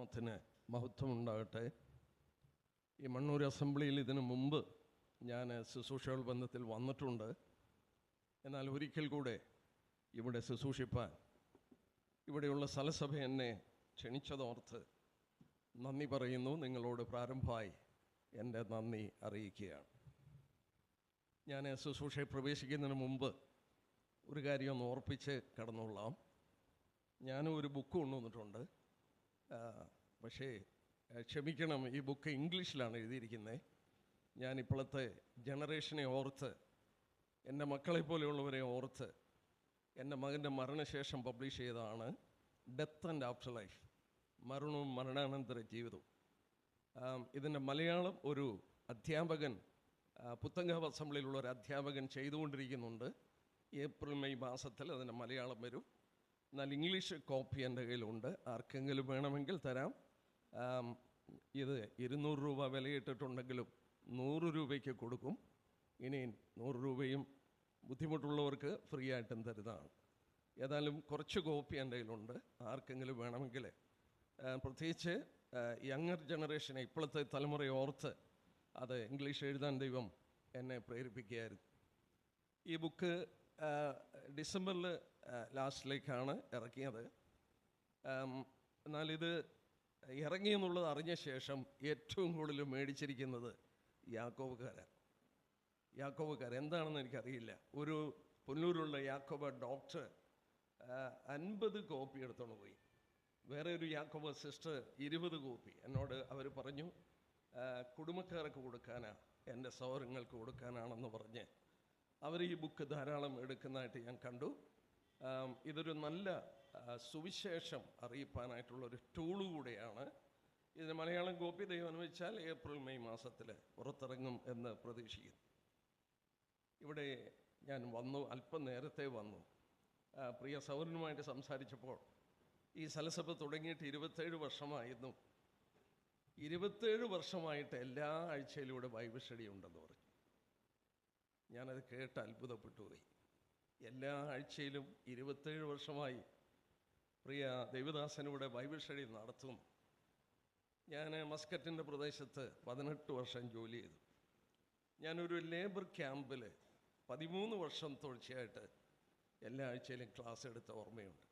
ത്തിന് മഹത്വം ഉണ്ടാകട്ടെ. ഈ മണ്ണൂർ അസംബ്ലിയിൽ ഇതിനു മുമ്പ് ഞാൻ ശുശ്രൂഷകൾ ബന്ധത്തിൽ വന്നിട്ടുണ്ട്. എന്നാൽ ഒരിക്കൽ കൂടെ ഇവിടെ ശുശ്രൂഷിപ്പാൻ ഇവിടെയുള്ള സ്ഥലസഭ എന്നെ ക്ഷണിച്ചതോർത്ത് നന്ദി പറയുന്നു. നിങ്ങളോട് പ്രാരംഭമായി എൻ്റെ നന്ദി അറിയിക്കുകയാണ്. ഞാൻ ശുശ്രൂഷയിൽ പ്രവേശിക്കുന്നതിന് മുമ്പ് ഒരു കാര്യം ഒന്ന് ഓർപ്പിച്ച് കടന്നുകൊള്ളാം. ഞാനും ഒരു ബുക്ക് കൊണ്ടുവന്നിട്ടുണ്ട്. പക്ഷേ ക്ഷമിക്കണം, ഈ ബുക്ക് ഇംഗ്ലീഷിലാണ് എഴുതിയിരിക്കുന്നത്. ഞാൻ ഇപ്പോഴത്തെ ജനറേഷനെ ഓർത്ത്, എൻ്റെ മക്കളെപ്പോലെയുള്ളവരെ ഓർത്ത് എൻ്റെ മകൻ്റെ മരണശേഷം പബ്ലിഷ് ചെയ്തതാണ് ഡെത്ത് ആൻഡ് ആഫ്റ്റർ ലൈഫ്, മരണവും മരണാനന്തര ജീവിതവും. ഇതിൻ്റെ മലയാളം ഒരു അധ്യാപകൻ, പുത്തങ്കാവ് അസംബ്ലിയിലുള്ള ഒരു അധ്യാപകൻ ചെയ്തുകൊണ്ടിരിക്കുന്നുണ്ട്. ഏപ്രിൽ മെയ് മാസത്തിൽ അതിൻ്റെ മലയാളം വരും. എന്നാൽ ഇംഗ്ലീഷ് കോപ്പി എൻ്റെ കയ്യിലുണ്ട്. ആർക്കെങ്കിലും വേണമെങ്കിൽ തരാം. ഇത് 200 രൂപ വിലയിട്ടിട്ടുണ്ടെങ്കിലും 100 രൂപയ്ക്ക് കൊടുക്കും. ഇനി 100 രൂപയും ബുദ്ധിമുട്ടുള്ളവർക്ക് ഫ്രീ ആയിട്ടും തരുന്നതാണ്. ഏതായാലും കുറച്ച് കോപ്പി എൻ്റെ കയ്യിലുണ്ട്. ആർക്കെങ്കിലും വേണമെങ്കിൽ, പ്രത്യേകിച്ച് യങ്ങർ ജനറേഷനെ, ഇപ്പോഴത്തെ തലമുറയെ ഓർത്ത് അത് ഇംഗ്ലീഷ് എഴുതാൻ ദൈവം എന്നെ പ്രേരിപ്പിക്കുകയായിരുന്നു. ഈ ബുക്ക് ഡിസംബറിൽ ലാസ്റ്റിലേക്കാണ് ഇറക്കിയത്. എന്നാലിത് ഇറങ്ങിയെന്നുള്ളത് അറിഞ്ഞ ശേഷം ഏറ്റവും കൂടുതൽ മേടിച്ചിരിക്കുന്നത് യാക്കോബുകാർ എന്താണെന്ന് എനിക്കറിയില്ല. ഒരു പുല്ലൂരുള്ള യാക്കോബ ഡോക്ടർ 50 കോപ്പി എടുത്തോണ്ട് പോയി. വേറെ ഒരു യാക്കോബ സിസ്റ്റർ 20 കോപ്പി. എന്നോട് അവർ പറഞ്ഞു, കുടുംബക്കാർക്ക് കൊടുക്കാനാണ്, എൻ്റെ സഹോദരങ്ങൾക്ക് കൊടുക്കാനാണെന്ന് പറഞ്ഞ് അവർ ഈ ബുക്ക് ധാരാളം എടുക്കുന്നതായിട്ട് ഞാൻ കണ്ടു. ഇതൊരു നല്ല സുവിശേഷം അറിയിപ്പാനായിട്ടുള്ളൊരു ടൂള് കൂടെയാണ്. ഇതിന് മലയാളം കോപ്പി ദൈവം അനുവദിച്ചാൽ ഏപ്രിൽ മെയ് മാസത്തിൽ പുറത്തിറങ്ങും എന്ന് പ്രതീക്ഷിക്കുന്നു. ഇവിടെ ഞാൻ വന്നു, അല്പം നേരത്തെ വന്നു. പ്രിയ സഹോദരനുമായിട്ട് സംസാരിച്ചപ്പോൾ ഈ സലസഭ തുടങ്ങിയിട്ട് 27 വർഷമായിരുന്നു. 27 വർഷമായിട്ട് എല്ലാ ആഴ്ചയിലും ഇവിടെ ബൈബിൾ സ്റ്റഡി ഉണ്ടെന്ന് പറഞ്ഞു. ഞാനത് കേട്ട് അത്ഭുതപ്പെട്ടു പോയി. എല്ലാ ആഴ്ചയിലും 27 വർഷമായി പ്രിയ ദൈവദാസനിവിടെ ബൈബിൾ സ്റ്റഡി നടത്തും. ഞാൻ മസ്കറ്റിൻ്റെ പ്രദേശത്ത് 18 വർഷം ജോലി ചെയ്തു. ഞാനൊരു ലേബർ ക്യാമ്പിൽ 13 വർഷം തുടർച്ചയായിട്ട് എല്ലാ ആഴ്ചയിലും ക്ലാസ് എടുത്ത ഓർമ്മയുണ്ട്.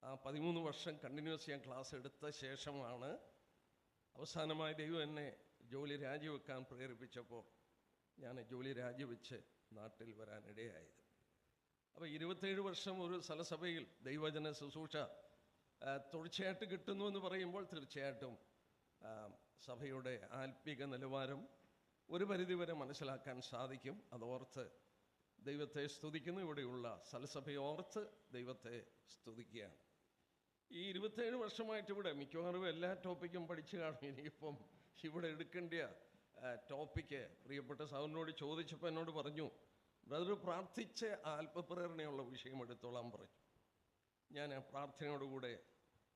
ആ 13 വർഷം കണ്ടിന്യൂസ് ഞാൻ ക്ലാസ് എടുത്ത ശേഷമാണ് അവസാനമായി ദൈവം എന്നെ ജോലി രാജിവെക്കാൻ പ്രേരിപ്പിച്ചപ്പോൾ ഞാൻ ജോലി രാജിവെച്ച് നാട്ടിൽ വരാനിടയായത്. അപ്പോൾ 27 വർഷം ഒരു സ്ഥലസഭയിൽ ദൈവജന ശുശ്രൂഷ തുടർച്ചയായിട്ട് കിട്ടുന്നു എന്ന് പറയുമ്പോൾ തീർച്ചയായിട്ടും സഭയുടെ ആത്മീക നിലവാരം ഒരു പരിധിവരെ മനസ്സിലാക്കാൻ സാധിക്കും. അതോർത്ത് ദൈവത്തെ സ്തുതിക്കുന്നു. ഇവിടെയുള്ള സ്ഥലസഭയെ ഓർത്ത് ദൈവത്തെ സ്തുതിക്കുകയാണ്. ഈ 27 വർഷമായിട്ട് ഇവിടെ മിക്കവാറും എല്ലാ ടോപ്പിക്കും പഠിച്ചു കാണും. ഇനിയിപ്പം ഇവിടെ എടുക്കേണ്ട ടോപ്പിക്ക് പ്രിയപ്പെട്ട സഹോദരനോട് ചോദിച്ചപ്പോൾ എന്നോട് പറഞ്ഞു, ബ്രദർ പ്രാർത്ഥിച്ച് ആത്മപ്രേരണയുള്ള വിഷയം എടുത്തോളാൻ പറഞ്ഞു. ഞാൻ പ്രാർത്ഥനയോടുകൂടെ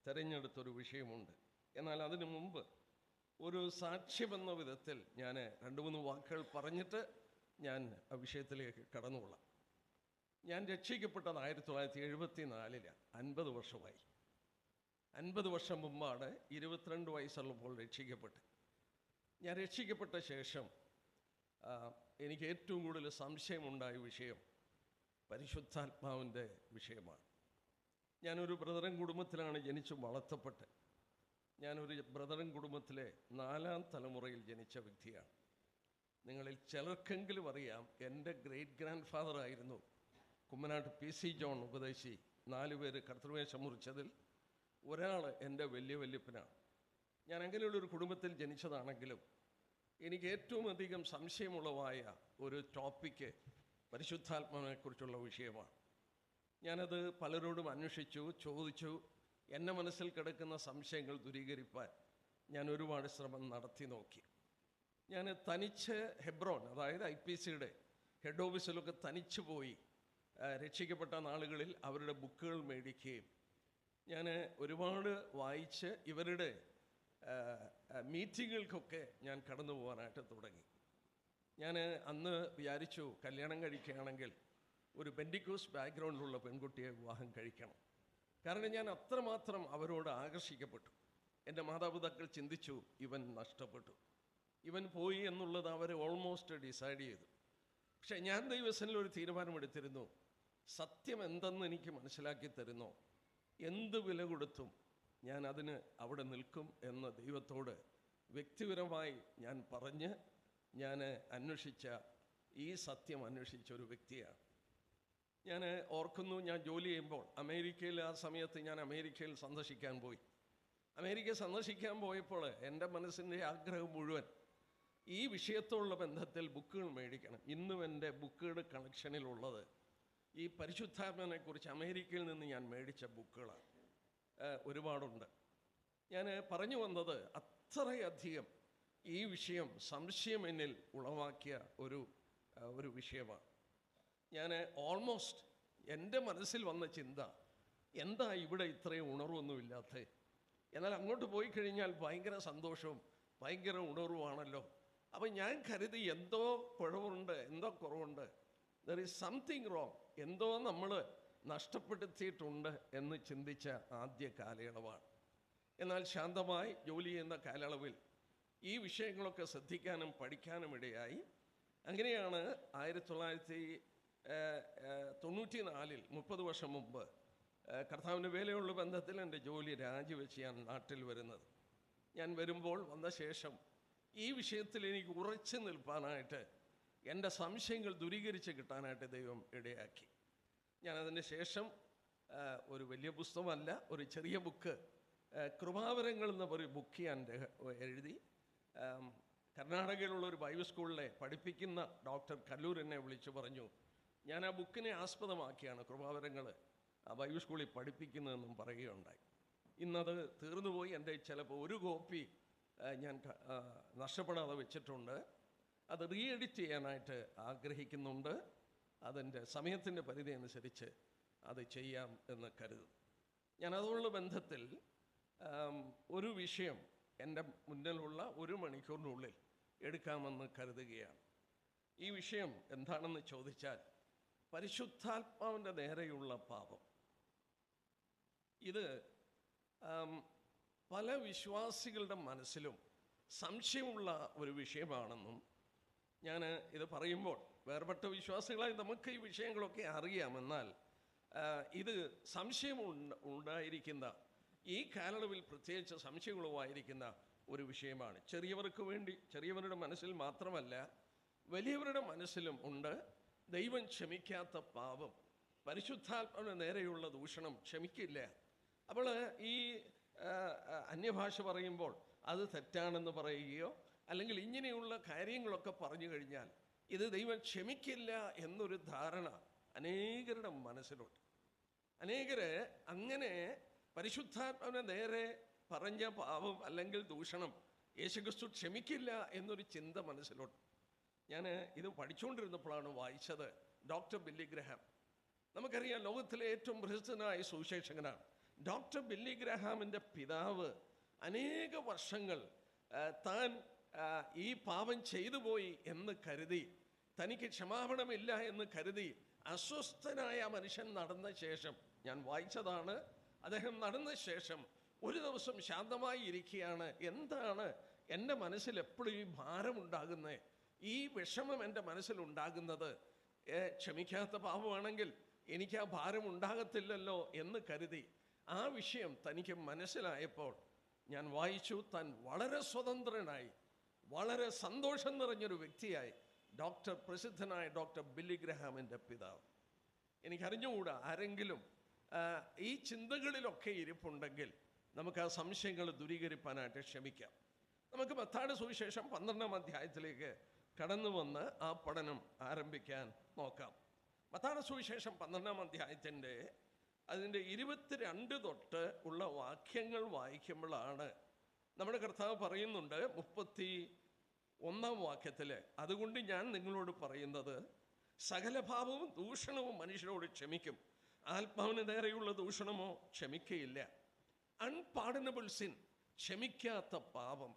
തിരഞ്ഞെടുത്തൊരു വിഷയമുണ്ട്. എന്നാൽ അതിനു മുമ്പ് ഒരു സാക്ഷ്യമെന്ന വിധത്തിൽ ഞാൻ 2-3 വാക്കുകൾ പറഞ്ഞിട്ട് ഞാൻ ആ വിഷയത്തിലേക്ക് കടന്നുകൊള്ളാം. ഞാൻ രക്ഷിക്കപ്പെട്ടത് 1974 50 വർഷമായി. 50 വർഷം മുമ്പാണ് 22 വയസ്സുള്ളപ്പോൾ രക്ഷിക്കപ്പെട്ടത്. ഞാൻ രക്ഷിക്കപ്പെട്ട ശേഷം എനിക്ക് ഏറ്റവും കൂടുതൽ സംശയമുണ്ടായ വിഷയം പരിശുദ്ധാത്മാവിൻ്റെ വിഷയമാണ്. ഞാനൊരു ബ്രദറൻ കുടുംബത്തിലാണ് ജനിച്ചു വളർത്തപ്പെട്ട്. ഞാനൊരു ബ്രദറൻ കുടുംബത്തിലെ 4ാം തലമുറയിൽ ജനിച്ച വ്യക്തിയാണ്. നിങ്ങളിൽ ചിലർക്കെങ്കിലും അറിയാം, എൻ്റെ ഗ്രേറ്റ് ഗ്രാൻഡ് ഫാദർ ആയിരുന്നു കുമ്മനാട്ട് PC ജോൺ ഉപദേശി. 4 പേര് കർത്തൃവേഷം മുറിച്ചതിൽ ഒരാൾ എൻ്റെ വല്യപ്പനാണ്. ഞാൻ അങ്ങനെയുള്ളൊരു കുടുംബത്തിൽ ജനിച്ചതാണെങ്കിലും എനിക്ക് ഏറ്റവും അധികം സംശയമുള്ളതായ ഒരു ടോപ്പിക്ക് പരിശുദ്ധാത്മാവിനെക്കുറിച്ചുള്ള വിഷയമാണ്. ഞാനത് പലരോടും അന്വേഷിച്ചു, ചോദിച്ചു. എൻ്റെ മനസ്സിൽ കിടക്കുന്ന സംശയങ്ങൾ ദൂരീകരിപ്പാൻ ഞാൻ ഒരുപാട് ശ്രമം നടത്തി നോക്കി. ഞാൻ തനിച്ച് ഹെബ്രോൻ, അതായത് IPCയുടെ ഹെഡ് ഓഫീസിലൊക്കെ തനിച്ച് പോയി രക്ഷിക്കപ്പെട്ട നാളുകളിൽ അവരുടെ ബുക്കുകൾ മേടിക്കുകയും ഞാൻ ഒരുപാട് വായിച്ച് ഇവരുടെ മീറ്റിങ്ങുകൾക്കൊക്കെ ഞാൻ കടന്നു പോകാനായിട്ട് തുടങ്ങി. ഞാൻ അന്ന് വിചാരിച്ചു, കല്യാണം കഴിക്കുകയാണെങ്കിൽ ഒരു പെന്റിക്കോസ് ബാക്ക്ഗ്രൗണ്ടിലുള്ള പെൺകുട്ടിയെ വിവാഹം കഴിക്കണം. കാരണം ഞാൻ അത്രമാത്രം അവരോട് ആകർഷിക്കപ്പെട്ടു. എൻ്റെ മാതാപിതാക്കൾ ചിന്തിച്ചു, ഇവൻ നഷ്ടപ്പെട്ടു, ഇവൻ പോയി എന്നുള്ളത് അവർ ഓൾമോസ്റ്റ് ഡിസൈഡ് ചെയ്തു. പക്ഷെ ഞാൻ ദൈവസനിൽ ഒരു തീരുമാനമെടുത്തിരുന്നു, സത്യം എന്തെന്ന് എനിക്ക് മനസ്സിലാക്കി തരുന്നോ എന്ത് വില കൊടുത്തും ഞാൻ അതിന് അവിടെ നിൽക്കും എന്ന് ദൈവത്തോട് വ്യക്തിപരമായി ഞാൻ പറഞ്ഞ് ഞാൻ അന്വേഷിച്ച ഈ സത്യം അന്വേഷിച്ച ഒരു വ്യക്തിയാണ്. ഞാൻ ഓർക്കുന്നു, ഞാൻ ജോലി ചെയ്യുമ്പോൾ അമേരിക്കയിൽ, ആ സമയത്ത് ഞാൻ അമേരിക്കയിൽ സന്ദർശിക്കാൻ പോയി. അമേരിക്ക സന്ദർശിക്കാൻ പോയപ്പോൾ എൻ്റെ മനസ്സിൻ്റെ ആഗ്രഹം മുഴുവൻ ഈ വിഷയത്തോടുള്ള ബന്ധത്തിൽ ബുക്കുകൾ മേടിക്കണം. ഇന്നും എൻ്റെ ബുക്കുകളുടെ കളക്ഷനിലുള്ളത് ഈ പരിശുദ്ധാത്മനെക്കുറിച്ച് അമേരിക്കയിൽ നിന്ന് ഞാൻ മേടിച്ച ബുക്കുകളാണ്. ഒരുപാടുണ്ട്. ഞാൻ പറഞ്ഞു വന്നത്, അത്രയധികം ഈ വിഷയം സംശയം എന്നിൽ ഉളവാക്കിയ ഒരു വിഷയമാണ്. ഞാൻ ഓൾമോസ്റ്റ് എൻ്റെ മനസ്സിൽ വന്ന ചിന്ത, എന്താ ഇവിടെ ഇത്രയും ഉണർവൊന്നുമില്ലാത്ത? എന്നാൽ അങ്ങോട്ട് പോയി കഴിഞ്ഞാൽ ഭയങ്കര സന്തോഷവും ഭയങ്കര ഉണർവുമാണല്ലോ. അപ്പം ഞാൻ കരുതി എന്തോ കുഴവുണ്ട്, എന്തോ കുറവുണ്ട്, ദർ ഈസ് സംതിങ് റോങ്, എന്തോ നമ്മൾ നഷ്ടപ്പെടുത്തിയിട്ടുണ്ട് എന്ന് ചിന്തിച്ച ആദ്യ കാലയളവാണ്. എന്നാൽ ശാന്തമായി ജോലി ചെയ്യുന്ന കാലയളവിൽ ഈ വിഷയങ്ങളൊക്കെ ശ്രദ്ധിക്കാനും പഠിക്കാനും ഇടയായി. അങ്ങനെയാണ് 1994 30 വർഷം മുമ്പ് കർത്താവിൻ്റെ വേലയുള്ള ബന്ധത്തിൽ എൻ്റെ ജോലി രാജിവെച്ച് ഞാൻ നാട്ടിൽ വരുന്നത്. ഞാൻ വരുമ്പോൾ വന്ന ശേഷം ഈ വിഷയത്തിൽ എനിക്ക് ഉറച്ചു നിൽപ്പാനായിട്ട്, എൻ്റെ സംശയങ്ങൾ ദൂരീകരിച്ച് കിട്ടാനായിട്ട് ദൈവം ഇടയാക്കി. ഞാനതിന് ശേഷം ഒരു വലിയ പുസ്തകമല്ല, ഒരു ചെറിയ ബുക്ക്, കൃപാവരങ്ങൾ എന്ന ഒരു ബുക്ക് ഞാൻ എഴുതി. കർണാടകയിലുള്ള ഒരു ബൈബിൾ സ്കൂളിലെ പഠിപ്പിക്കുന്ന ഡോക്ടർ കല്ലൂർ എന്നെ വിളിച്ചു പറഞ്ഞു, ഞാൻ ആ ബുക്കിനെ ആസ്പദമാക്കിയാണ് കൃപാവരങ്ങൾ ആ ബൈബിൾ സ്കൂളിൽ പഠിപ്പിക്കുന്നതെന്നും പറയുകയുണ്ടായി. ഇന്നത് തീർന്നുപോയി. എൻ്റെ ചിലപ്പോൾ ഒരു കോപ്പി ഞാൻ നഷ്ടപ്പെടാതെ വെച്ചിട്ടുണ്ട്. അത് റീ എഡിറ്റ് ചെയ്യാനായിട്ട് ആഗ്രഹിക്കുന്നുണ്ട്. അതിൻ്റെ സമയത്തിൻ്റെ പരിധി അനുസരിച്ച് അത് ചെയ്യാം എന്ന് കരുതുന്നു. ഞാൻ അതുള്ള ബന്ധത്തിൽ ഒരു വിഷയം എൻ്റെ മുന്നിലുള്ള 1 മണിക്കൂറിനുള്ളിൽ എടുക്കാമെന്ന് കരുതുകയാണ്. ഈ വിഷയം എന്താണെന്ന് ചോദിച്ചാൽ, പരിശുദ്ധാത്മാവിൻ്റെ നേരെയുള്ള പാപം. ഇത് പല വിശ്വാസികളുടെ മനസ്സിലും സംശയമുള്ള ഒരു വിഷയമാണെന്നും, ഞാൻ ഇത് പറയുമ്പോൾ വേർപെട്ട വിശ്വാസികളായി നമുക്ക് ഈ വിഷയങ്ങളൊക്കെ അറിയാമെന്നാൽ ഇത് സംശയം ഉണ്ടായിരിക്കുന്ന, ഈ കാലയളവിൽ പ്രത്യേകിച്ച് സംശയങ്ങളുമായിരിക്കുന്ന ഒരു വിഷയമാണ്. ചെറിയവർക്ക് വേണ്ടി, ചെറിയവരുടെ മനസ്സിൽ മാത്രമല്ല വലിയവരുടെ മനസ്സിലും ഉണ്ട്. ദൈവം ക്ഷമിക്കാത്ത പാപം, പരിശുദ്ധാത്മാവിന് നേരെയുള്ള ദൂഷണം ക്ഷമിക്കില്ല. അപ്പോൾ ഈ അന്യഭാഷ പറയുമ്പോൾ അത് തെറ്റാണെന്ന് പറയുകയോ അല്ലെങ്കിൽ ഇങ്ങനെയുള്ള കാര്യങ്ങളൊക്കെ പറഞ്ഞു കഴിഞ്ഞാൽ ഇത് ദൈവം ക്ഷമിക്കില്ല എന്നൊരു ധാരണ അനേകരുടെ മനസ്സിലുണ്ട്. അനേകര് അങ്ങനെ പരിശുദ്ധാത്മാവിനെ നേരെ പറഞ്ഞ പാപം അല്ലെങ്കിൽ ദൂഷണം യേശുക്രിസ്തു ക്ഷമിക്കില്ല എന്നൊരു ചിന്ത മനസ്സിലുണ്ട്. ഞാൻ ഇത് പഠിച്ചുകൊണ്ടിരുന്നപ്പോഴാണ് വായിച്ചത് ഡോക്ടർ ബില്ലി ഗ്രഹാം. നമുക്കറിയാം, ലോകത്തിലെ ഏറ്റവും പ്രസിദ്ധനായ സുവിശേഷകനാണ്. ഡോക്ടർ ബില്ലി ഗ്രഹാമിൻ്റെ പിതാവ് അനേക വർഷങ്ങൾ താൻ ഈ പാപം ചെയ്തു പോയി എന്ന് കരുതി, തനിക്ക് ക്ഷമാപണമില്ല എന്ന് കരുതി അസ്വസ്ഥനായ മനുഷ്യൻ നടന്ന ശേഷം, ഞാൻ വായിച്ചതാണ്, അദ്ദേഹം നടന്ന ശേഷം ഒരു ദിവസം ശാന്തമായി ഇരിക്കുകയാണ്. എന്താണ് എൻ്റെ മനസ്സിൽ എപ്പോഴും ഈ ഭാരമുണ്ടാകുന്നത്, ഈ വിഷമം എൻ്റെ മനസ്സിലുണ്ടാകുന്നത്? ക്ഷമിക്കാത്ത പാപമാണെങ്കിൽ എനിക്ക് ആ ഭാരം ഉണ്ടാകത്തില്ലല്ലോ എന്ന് കരുതി ആ വിഷയം തനിക്ക് മനസ്സിലായപ്പോൾ ഞാൻ വായിച്ചു, താൻ വളരെ സ്വതന്ത്രനായി, വളരെ സന്തോഷം നിറഞ്ഞൊരു വ്യക്തിയായി പ്രസിദ്ധനായ ഡോക്ടർ ബില്ലി ഗ്രഹാമിൻ്റെ പിതാവ്. എനിക്കറിഞ്ഞുകൂടാ, ആരെങ്കിലും ഈ ചിന്തകളിലൊക്കെ ഇരിപ്പുണ്ടെങ്കിൽ നമുക്ക് ആ സംശയങ്ങൾ ദൂരീകരിക്കാനായിട്ട് ശ്രമിക്കാം. നമുക്ക് മത്തായിയുടെ സുവിശേഷം 12-ാം അധ്യായത്തിലേക്ക് കടന്നു വന്ന് ആ പഠനം ആരംഭിക്കാൻ നോക്കാം. മത്തായിയുടെ സുവിശേഷം 12-ാം അധ്യായത്തിൻ്റെ അതിൻ്റെ 22 തൊട്ട് ഉള്ള വാക്യങ്ങൾ വായിക്കുമ്പോഴാണ് നമ്മുടെ കർത്താവ് പറയുന്നുണ്ട് 31-ാം വാക്യത്തിൽ, അതുകൊണ്ട് ഞാൻ നിങ്ങളോട് പറയുന്നത്, സകല പാപവും ദൂഷണവും മനുഷ്യരോട് ക്ഷമിക്കും, ആത്മാവിന് നേരെയുള്ള ദൂഷണമോ ക്ഷമിക്കയില്ല. അൺപാർഡനബിൾ സിൻ, ക്ഷമിക്കാത്ത പാപം,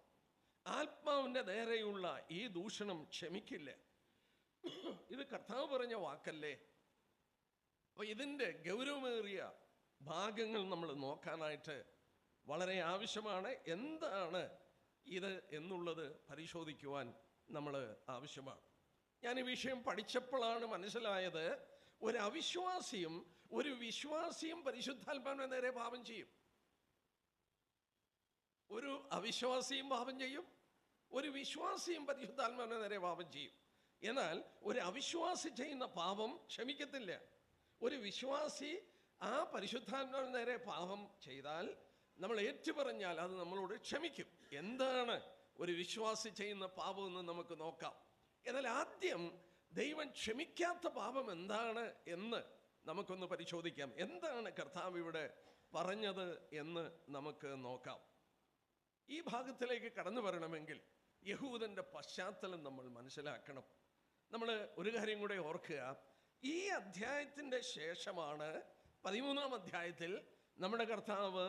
ആത്മാവിൻ്റെ നേരെയുള്ള ഈ ദൂഷണം ക്ഷമിക്കില്ല. ഇത് കർത്താവ് പറഞ്ഞ വാക്കല്ലേ? അപ്പോൾ ഇതിൻ്റെ ഗൗരവമേറിയ ഭാഗങ്ങൾ നമ്മൾ നോക്കാനായിട്ട് വളരെ ആവശ്യമാണ്. എന്താണ് ഇത് എന്നുള്ളത് പരിശോധിക്കുവാൻ നമ്മൾ ആവശ്യമാണ്. ഞാൻ ഈ വിഷയം പഠിച്ചപ്പോഴാണ് മനസ്സിലായത്, ഒരു വിശ്വാസിയും പരിശുദ്ധാത്മാവിനെ നേരെ പാപം ചെയ്യും. ഒരു അവിശ്വാസിയും പാപം ചെയ്യും, ഒരു വിശ്വാസിയും പരിശുദ്ധാത്മാവിനെ നേരെ പാപം ചെയ്യും. എന്നാൽ ഒരു അവിശ്വാസി ചെയ്യുന്ന പാപം ക്ഷമിക്കത്തില്ല. ഒരു വിശ്വാസി ആ പരിശുദ്ധാത്മാവിന് നേരെ പാപം ചെയ്താൽ നമ്മൾ ഏറ്റുപറഞ്ഞാൽ അത് നമ്മളോട് ക്ഷമിക്കും. എന്താണ് ഒരു വിശ്വാസി ചെയ്യുന്ന പാപം എന്ന് നമുക്ക് നോക്കാം. എന്നാൽ ആദ്യം ദൈവം ക്ഷമിക്കാത്ത പാപം എന്താണ് എന്ന് നമുക്കൊന്ന് പരിശോധിക്കാം. എന്താണ് കർത്താവ് ഇവിടെ പറഞ്ഞത് എന്ന് നമുക്ക് നോക്കാം. ഈ ഭാഗത്തിലേക്ക് കടന്നു വരണമെങ്കിൽ യഹൂദന്റെ പശ്ചാത്തലം നമ്മൾ മനസ്സിലാക്കണം. നമ്മൾ ഒരു കാര്യം കൂടെ ഓർക്കുക, ഈ അധ്യായത്തിൻ്റെ ശേഷമാണ് 13-ാം അധ്യായത്തിൽ നമ്മുടെ കർത്താവ്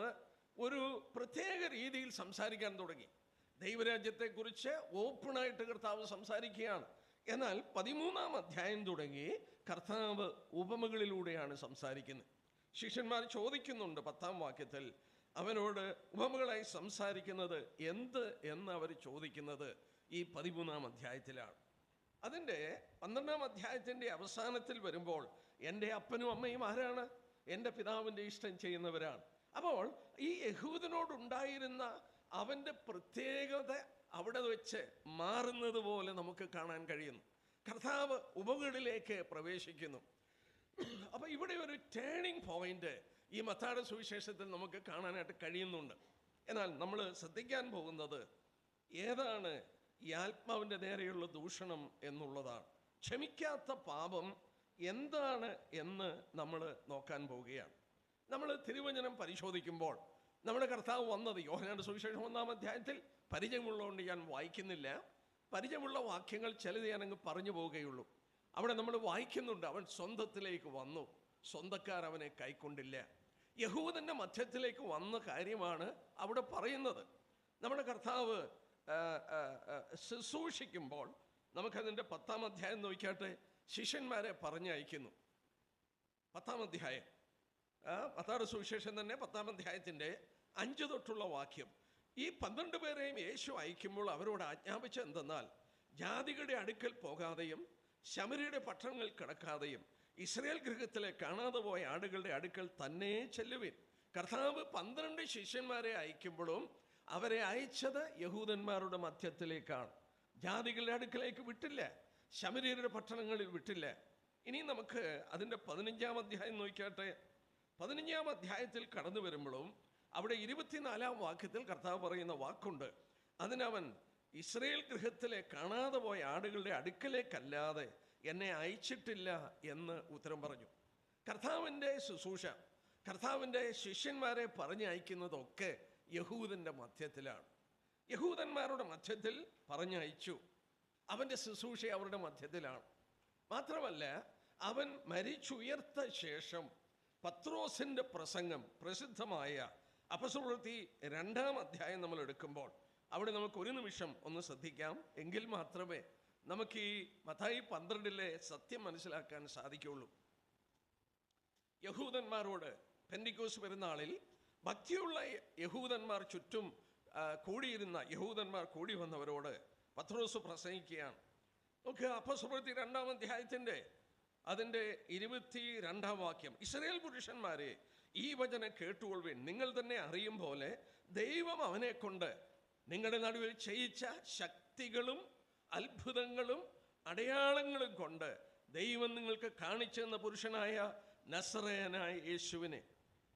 ഒരു പ്രത്യേക രീതിയിൽ സംസാരിക്കാൻ തുടങ്ങി. ദൈവരാജ്യത്തെക്കുറിച്ച് ഓപ്പണായിട്ട് കർത്താവ് സംസാരിക്കുകയാണ്. എന്നാൽ 13-ാം അധ്യായം തുടങ്ങി കർത്താവ് ഉപമകളിലൂടെയാണ് സംസാരിക്കുന്നത്. ശിഷ്യന്മാർ ചോദിക്കുന്നുണ്ട് 10-ാം വാക്യത്തിൽ, അവനോട് ഉപമകളായി സംസാരിക്കുന്നത് എന്ത് എന്ന് അവർ ചോദിക്കുന്നത് ഈ 13-ാം അധ്യായത്തിലാണ്. അതിൻ്റെ 12-ാം അധ്യായത്തിൻ്റെ അവസാനത്തിൽ വരുമ്പോൾ, എൻ്റെ അപ്പനും അമ്മയും ആരാണ്? എൻ്റെ പിതാവിൻ്റെ ഇഷ്ടം ചെയ്യുന്നവരാണ്. അപ്പോൾ ഈ യഹൂദനോടുണ്ടായിരുന്ന അവൻ്റെ പ്രത്യേകത അവിടെ വെച്ച് മാറുന്നത് പോലെ നമുക്ക് കാണാൻ കഴിയുന്നു. കർത്താവ് ഉപമകളിലേക്ക് പ്രവേശിക്കുന്നു. അപ്പോൾ ഇവിടെ ഒരു ടേണിംഗ് പോയിന്റ് ഈ മത്തായിയുടെ സുവിശേഷത്തിൽ നമുക്ക് കാണാനായിട്ട് കഴിയുന്നുണ്ട്. എന്നാൽ നമ്മൾ ശ്രദ്ധിക്കാൻ പോകുന്നത് ഏതാണ് ഈ ആത്മാവിൻ്റെ നേരെയുള്ള ദൂഷണം എന്നുള്ളതാണ്. ക്ഷമിക്കാത്ത പാപം എന്താണ് എന്ന് നമ്മൾ നോക്കാൻ പോവുകയാണ്. നമ്മൾ തിരുവചനം പരിശോധിക്കുമ്പോൾ നമ്മുടെ കർത്താവ് വന്നത്, യോഹന്നാന്റെ സുവിശേഷം 1-ാം അധ്യായത്തിൽ പരിചയമുള്ളതുകൊണ്ട് ഞാൻ വായിക്കുന്നില്ല. പരിചയമുള്ള വാക്യങ്ങൾ ചിലത് ഞാനങ്ങ് പറഞ്ഞു പോവുകയുള്ളൂ. അവിടെ നമ്മൾ വായിക്കുന്നുണ്ട്, അവൻ സ്വന്തത്തിലേക്ക് വന്നു, സ്വന്തക്കാർ അവനെ കൈക്കൊണ്ടില്ല. യഹൂദന്റെ മധ്യത്തിലേക്ക് വന്ന കാര്യമാണ് അവിടെ പറയുന്നത്. നമ്മുടെ കർത്താവ് ശുശ്രൂഷിക്കുമ്പോൾ നമുക്കതിൻ്റെ 10-ാം അധ്യായം നോക്കിയാട്ടെ. ശിഷ്യന്മാരെ പറഞ്ഞയക്കുന്നു. 10-ാം അധ്യായം, മത്തായിയുടെ സുവിശേഷം തന്നെ 10-ാം അധ്യായത്തിൻ്റെ 5 തൊട്ടുള്ള വാക്യം. ഈ 12 പേരെയും യേശു അയക്കുമ്പോൾ അവരോട് ആജ്ഞാപിച്ച എന്തെന്നാൽ, ജാതികളുടെ അടുക്കൽ പോകാതെയും ശമര്യയുടെ പട്ടണങ്ങളിൽ കിടക്കാതെയും ഇസ്രായേൽ ഗൃഹത്തിലെ കാണാതെ പോയ ആടുകളുടെ അടുക്കൽ തന്നെ ചെല്ലുവിൻ. കർത്താവ് 12 ശിഷ്യന്മാരെ അയക്കുമ്പോഴും അവരെ അയച്ചത് യഹൂദന്മാരുടെ മധ്യത്തിലേക്കാണ്. ജാതികളുടെ അടുക്കലേക്ക് വിട്ടില്ല, ശമര്യരുടെ പട്ടണങ്ങളിൽ വിട്ടില്ല. ഇനി നമുക്ക് അതിൻ്റെ 15-ാം അധ്യായം നോക്കിയാട്ടെ. 15-ാം അധ്യായത്തിൽ കടന്നു വരുമ്പോഴും അവിടെ 24-ാം വാക്യത്തിൽ കർത്താവ് പറയുന്ന വാക്കുണ്ട്, അതിനവൻ ഇസ്രായേൽ ഗൃഹത്തിലെ കാണാതെ പോയ ആടുകളുടെ അടുക്കലേക്കല്ലാതെ എന്നെ അയച്ചിട്ടില്ല എന്ന് ഉത്തരം പറഞ്ഞു. കർത്താവിൻ്റെ ശുശ്രൂഷ, കർത്താവിൻ്റെ ശിഷ്യന്മാരെ പറഞ്ഞയക്കുന്നതൊക്കെ യഹൂദന്റെ മധ്യത്തിലാണ്. യഹൂദന്മാരുടെ മധ്യത്തിൽ പറഞ്ഞയച്ചു. അവൻ്റെ ശുശ്രൂഷ അവരുടെ മധ്യത്തിലാണ്. മാത്രമല്ല, അവൻ മരിച്ചുയർത്ത ശേഷം പത്രോസിൻ്റെ പ്രസംഗം, പ്രസിദ്ധമായ അപ്പോസ്തലപ്രവൃത്തി 2-ാം അധ്യായം നമ്മൾ എടുക്കുമ്പോൾ അവിടെ നമുക്ക് ഒരു നിമിഷം ഒന്ന് ശ്രദ്ധിക്കാം. എങ്കിൽ മാത്രമേ നമുക്ക് ഈ മത്തായി 12-ലെ സത്യം മനസ്സിലാക്കാൻ സാധിക്കുകയുള്ളൂ. യഹൂദന്മാരോട് പെന്തിക്കോസ്ത് പെരുന്നാളിൽ ഭക്തിയുള്ള യഹൂദന്മാർ ചുറ്റും കൂടിയിരുന്ന യഹൂദന്മാർ കൂടി വന്നവരോട് പത്രോസ് പ്രസംഗിക്കുകയാണ്. നമുക്ക് അപ്പോസ്തലപ്രവൃത്തി 2-ാം അധ്യായത്തിൻ്റെ അതിൻ്റെ 22-ാം വാക്യം, ഇസ്രായേൽ പുരുഷന്മാരെ, ഈ വചനം കേട്ടുകൊള്ളുവിൻ. നിങ്ങൾ തന്നെ അറിയും പോലെ ദൈവം അവനെ കൊണ്ട് നിങ്ങളുടെ നടുവിൽ ചെയ്യിച്ച ശക്തികളും അത്ഭുതങ്ങളും അടയാളങ്ങളും കൊണ്ട് ദൈവം നിങ്ങൾക്ക് കാണിച്ചെന്ന പുരുഷനായ നസറേയനായ യേശുവിനെ.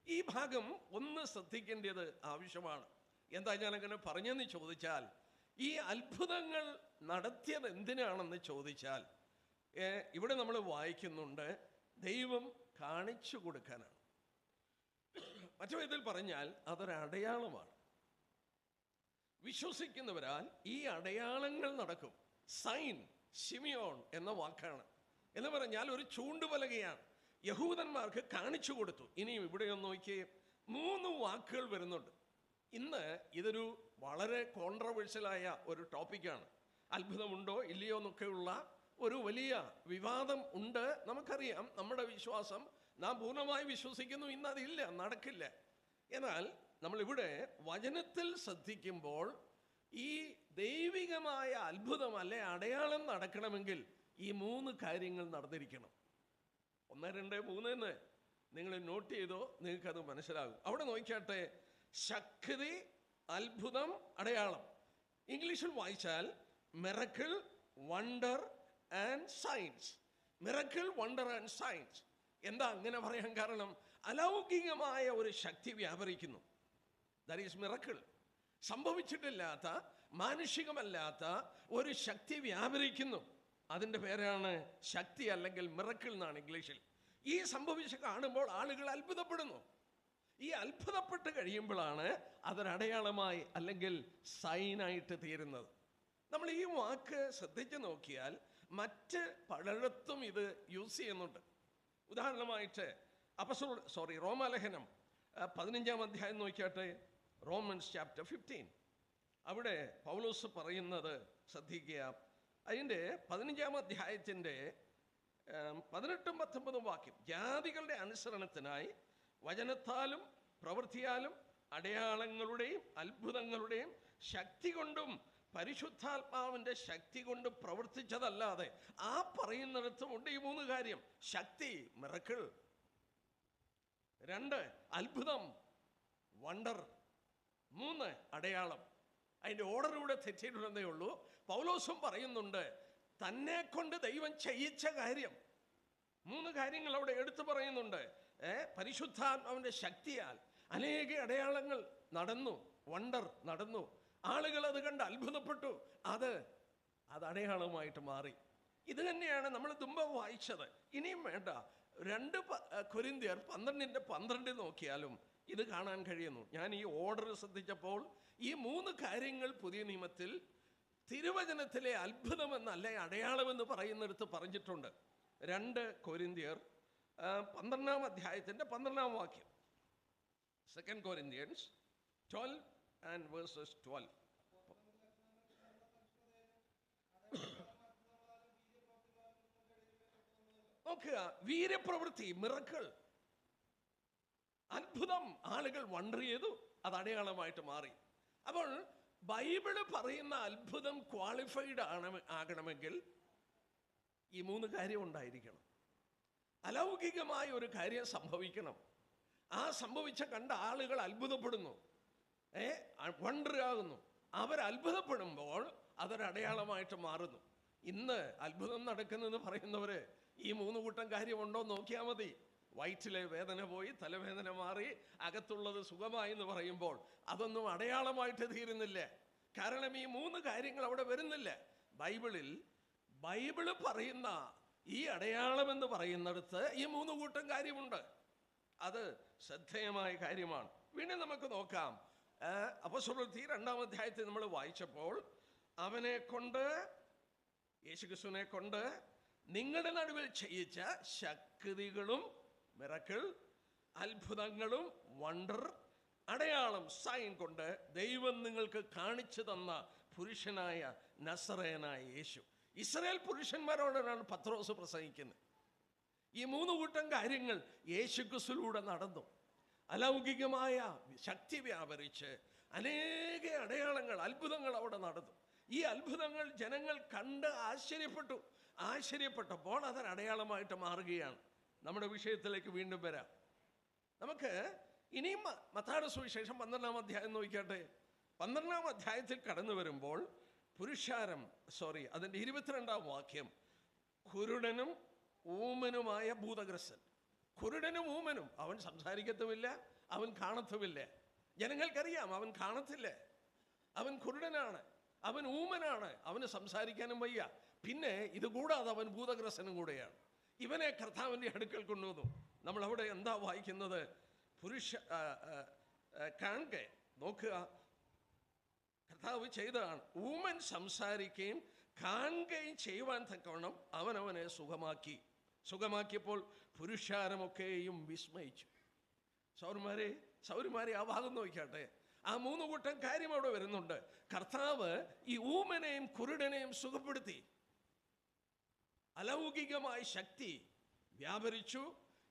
ഈ ഭാഗം ഒന്ന് ശ്രദ്ധിക്കേണ്ടത് ആവശ്യമാണ്. എന്താ ഞാനങ്ങനെ പറഞ്ഞെന്ന് ചോദിച്ചാൽ, ഈ അത്ഭുതങ്ങൾ നടത്തിയത് എന്തിനാണെന്ന് ചോദിച്ചാൽ, ഇവിടെ നമ്മൾ വായിക്കുന്നുണ്ട്, ദൈവം കാണിച്ചു കൊടുക്കാനാണ്. മറ്റു വിധത്തിൽ പറഞ്ഞാൽ അതൊരടയാളമാണ്. വിശ്വസിക്കുന്നവരാൽ ഈ അടയാളങ്ങൾ നടക്കും. സൈൻ, ശിമിയോൺ എന്ന വാക്കാണ്. എന്ന് പറഞ്ഞാൽ ഒരു ചൂണ്ടുപലകയാണ്. യഹൂദന്മാർക്ക് കാണിച്ചു കൊടുത്തു. ഇനിയും ഇവിടെ ഒന്ന് നോക്കിയേ, 3 വാക്കുകൾ വരുന്നുണ്ട്. ഇന്ന് ഇതൊരു വളരെ കോൺട്രവേഴ്ഷ്യലായ ഒരു ടോപ്പിക്കാണ്. അത്ഭുതമുണ്ടോ ഇല്ലയോ എന്നൊക്കെയുള്ള ഒരു വലിയ വിവാദം ഉണ്ട്. നമുക്കറിയാം, നമ്മുടെ വിശ്വാസം നാം പൂർണ്ണമായി വിശ്വസിക്കുന്നു, ഇന്നതില്ല, നടക്കില്ല. എന്നാൽ നമ്മളിവിടെ വചനത്തിൽ ശ്രദ്ധിക്കുമ്പോൾ ഈ ദൈവികമായ അത്ഭുതം അല്ലെ അടയാളം നടക്കണമെങ്കിൽ ഈ 3 കാര്യങ്ങൾ നടന്നിരിക്കണം. 1, 2, 3 എന്ന് നിങ്ങൾ നോട്ട് ചെയ്തോ, നിങ്ങൾക്കത് മനസ്സിലാകും. അവിടെ നോക്കിയാട്ടെ, ശക്തി, അത്ഭുതം, അടയാളം. ഇംഗ്ലീഷിൽ വായിച്ചാൽ miracle, wonder and science. Miracle, wonder and science. എന്താ അങ്ങനെ പറയാൻ കാരണം? അലൗകികമായ ഒരു ശക്തി വ്യാപരിക്കുന്നു. That is miracle. സംഭവിച്ചിട്ടില്ലാത്ത, മാനുഷികമല്ലാത്ത ഒരു ശക്തി വ്യാപരിക്കുന്നു. അതിൻ്റെ പേരാണ് ശക്തി, അല്ലെങ്കിൽ മിറക്കിൾ എന്നാണ് ഇംഗ്ലീഷിൽ. ഈ സംഭവിച്ച് കാണുമ്പോൾ ആളുകൾ അത്ഭുതപ്പെടുന്നു. ഈ അത്ഭുതപ്പെട്ട് കഴിയുമ്പോഴാണ് അതൊരടയാളമായി അല്ലെങ്കിൽ സൈനായിട്ട് തീരുന്നത്. നമ്മൾ ഈ വാക്ക് ശ്രദ്ധിച്ച് നോക്കിയാൽ മറ്റ് പലയിടത്തും ഇത് യൂസ് ചെയ്യുന്നുണ്ട്. ഉദാഹരണമായിട്ട് റോമാലേഖനം 15-ാം അധ്യായം നോക്കിയാട്ടെ, റോമൻസ് ചാപ്റ്റർ 15. അവിടെ പൗലോസ് പറയുന്നത് ശ്രദ്ധിക്കുക. അതിൻ്റെ 15-ാം അധ്യായത്തിൻ്റെ 18, 19 വാക്യം. ജാതികളുടെ അനുസരണത്തിനായി വചനത്താലും പ്രവൃത്തിയാലും അടയാളങ്ങളുടെയും അത്ഭുതങ്ങളുടെയും ശക്തി കൊണ്ടും പരിശുദ്ധാത്മാവിൻ്റെ ശക്തി കൊണ്ട് പ്രവർത്തിച്ചതല്ലാതെ. ആ പറയുന്നിടത്തുമുണ്ട് ഈ 3 കാര്യം. ശക്തി, മിറക്കിൾ; 2, അത്ഭുതം, വണ്ടർ; 3, അടയാളം. അതിൻ്റെ ഓർഡറിലൂടെ തെറ്റിയിട്ടുണ്ടെന്നേ ഉള്ളൂ. പൗലോസും പറയുന്നുണ്ട് തന്നെ കൊണ്ട് ദൈവം ചെയ്യിച്ച കാര്യം. 3 കാര്യങ്ങൾ അവിടെ എടുത്തു പറയുന്നുണ്ട്. പരിശുദ്ധാത്മാവിൻ്റെ ശക്തിയാൽ അനേക അടയാളങ്ങൾ നടന്നു, വണ്ടർ നടന്നു. ആളുകൾ അത് കണ്ട് അത്ഭുതപ്പെട്ടു. അത് അടയാളമായിട്ട് മാറി. ഇത് തന്നെയാണ് നമ്മൾ മുമ്പ് വായിച്ചത്. ഇനിയും വേണ്ട, 2 കൊരിന്ത്യർ 12:12 നോക്കിയാലും ഇത് കാണാൻ കഴിയുന്നു. ഞാൻ ഈ ഓർഡർ ശ്രദ്ധിച്ചപ്പോൾ ഈ 3 കാര്യങ്ങൾ പുതിയ നിയമത്തിൽ തിരുവചനത്തിലെ അത്ഭുതം എന്നല്ല അടയാളമെന്ന് പറയുന്നിടത്ത് പറഞ്ഞിട്ടുണ്ട്. 2 കൊരിന്ത്യർ 12-ാം അധ്യായത്തിൻ്റെ 12-ാം വാക്യം. 2 Corinthians 12 and verses 12. നോക്കുക, വീര്യപ്രവൃത്തി, മിറക്കിൾ, അത്ഭുതം. ആളുകൾ വണ്ടർ ചെയ്തു, അത് അടയാളമായിട്ട് മാറി. അപ്പോൾ ബൈബിള് പറയുന്ന അത്ഭുതം ക്വാളിഫൈഡ് ആകണമെങ്കിൽ ഈ 3 കാര്യം ഉണ്ടായിരിക്കണം. അലൗകികമായ ഒരു കാര്യം സംഭവിക്കണം. ആ സംഭവിച്ച കണ്ട ആളുകൾ അത്ഭുതപ്പെടുന്നു, വണ്ടർ ആകുന്നു. അവർ അത്ഭുതപ്പെടുമ്പോൾ അതൊരടയാളമായിട്ട് മാറുന്നു. ഇന്ന് അത്ഭുതം നടക്കുന്നെന്ന് പറയുന്നവര് ഈ 3 കൂട്ടം കാര്യമുണ്ടോ നോക്കിയാൽ മതി. വയറ്റിലെ വേദന പോയി, തലവേദന മാറി, അകത്തുള്ളത് സുഖമായി എന്ന് പറയുമ്പോൾ അതൊന്നും അടയാളമായിട്ട് തീരുന്നില്ല. കാരണം ഈ 3 കാര്യങ്ങൾ അവിടെ വരുന്നില്ല. ബൈബിള് പറയുന്ന ഈ അടയാളം എന്ന് പറയുന്നിടത്ത് ഈ 3 കൂട്ടം കാര്യമുണ്ട്. അത് ശ്രദ്ധേയമായ കാര്യമാണ്. വീണ്ടും നമുക്ക് നോക്കാം. അപ്പോസ്തലപ്രവൃത്തി 2-ാം അധ്യായത്തിൽ നമ്മൾ വായിച്ചപ്പോൾ അവനെ കൊണ്ട്, യേശുക്രിസ്തുവിനെ കൊണ്ട് നിങ്ങളുടെ നടുവിൽ ചെയ്യിച്ച ശക്തികളും മിറക്കിൾ, അത്ഭുതങ്ങളും, വണ്ടർ, അടയാളം, സൈൻ കൊണ്ട് ദൈവം നിങ്ങൾക്ക് കാണിച്ചു തന്ന പുരുഷനായ നസറേയനായ യേശു. ഇസ്രായേൽ പുരുഷന്മാരോടാണ് പത്രോസ് പ്രസംഗിക്കുന്നത്. ഈ 3 കൂട്ടം കാര്യങ്ങൾ യേശുക്രിസ്തുവിലൂടെ നടന്നു. അലൗകികമായ ശക്തി വ്യാപരിച്ച് അനേക അടയാളങ്ങൾ, അത്ഭുതങ്ങൾ അവിടെ നടന്നു. ഈ അത്ഭുതങ്ങൾ ജനങ്ങൾ കണ്ട് ആശ്ചര്യപ്പെട്ടപ്പോൾ അതൊരടയാളമായിട്ട് മാറുകയാണ്. നമ്മുടെ വിഷയത്തിലേക്ക് വീണ്ടും വരാം. നമുക്ക് ഇനിയും മത്തായിയുടെ സുവിശേഷം 12-ാം അധ്യായം നോക്കിയാട്ടെ. 12-ാം അധ്യായത്തിൽ കടന്നു വരുമ്പോൾ അതിൻ്റെ 22-ാം വാക്യം. കുരുടനും ഊമനുമായ ഭൂതഗ്രസ്തൻ. കുരുടനും ഊമനും, അവൻ സംസാരിക്കത്തുമില്ല, അവൻ കാണത്തുമില്ല. ജനങ്ങൾക്കറിയാം അവൻ കാണത്തില്ല, അവൻ കുരുടനാണ്, അവൻ ഊമനാണ്, അവന് സംസാരിക്കാനും വയ്യ. പിന്നെ ഇതുകൂടാതെ അവൻ ഭൂതഗ്രസ്തനും കൂടെയാണ്. ഇവനെ കർത്താവിൻ്റെ അടുക്കൽ കൊണ്ടുവന്നു. നമ്മളവിടെ എന്താ വായിക്കുന്നത്? കാണുക, നോക്കുക, കർത്താവ് ചെയ്തതാണ്. ഊമൻ സംസാരിക്കുകയും കാണുകയും ചെയ്യുവാൻ തക്കവണ്ണം അവനവനെ സുഖമാക്കിയപ്പോൾ പുരുഷാരമൊക്കെയും വിസ്മയിച്ചു. സൗരന്മാരെ ആ ഭാഗം നോക്കിയാട്ടെ. ആ 3 കൂട്ടം കാര്യം അവിടെ വരുന്നുണ്ട്. കർത്താവ് ഈ ഊമനെയും കുരുടനെയും സുഖപ്പെടുത്തി. അലൗകികമായ ശക്തി വ്യാപരിച്ചു.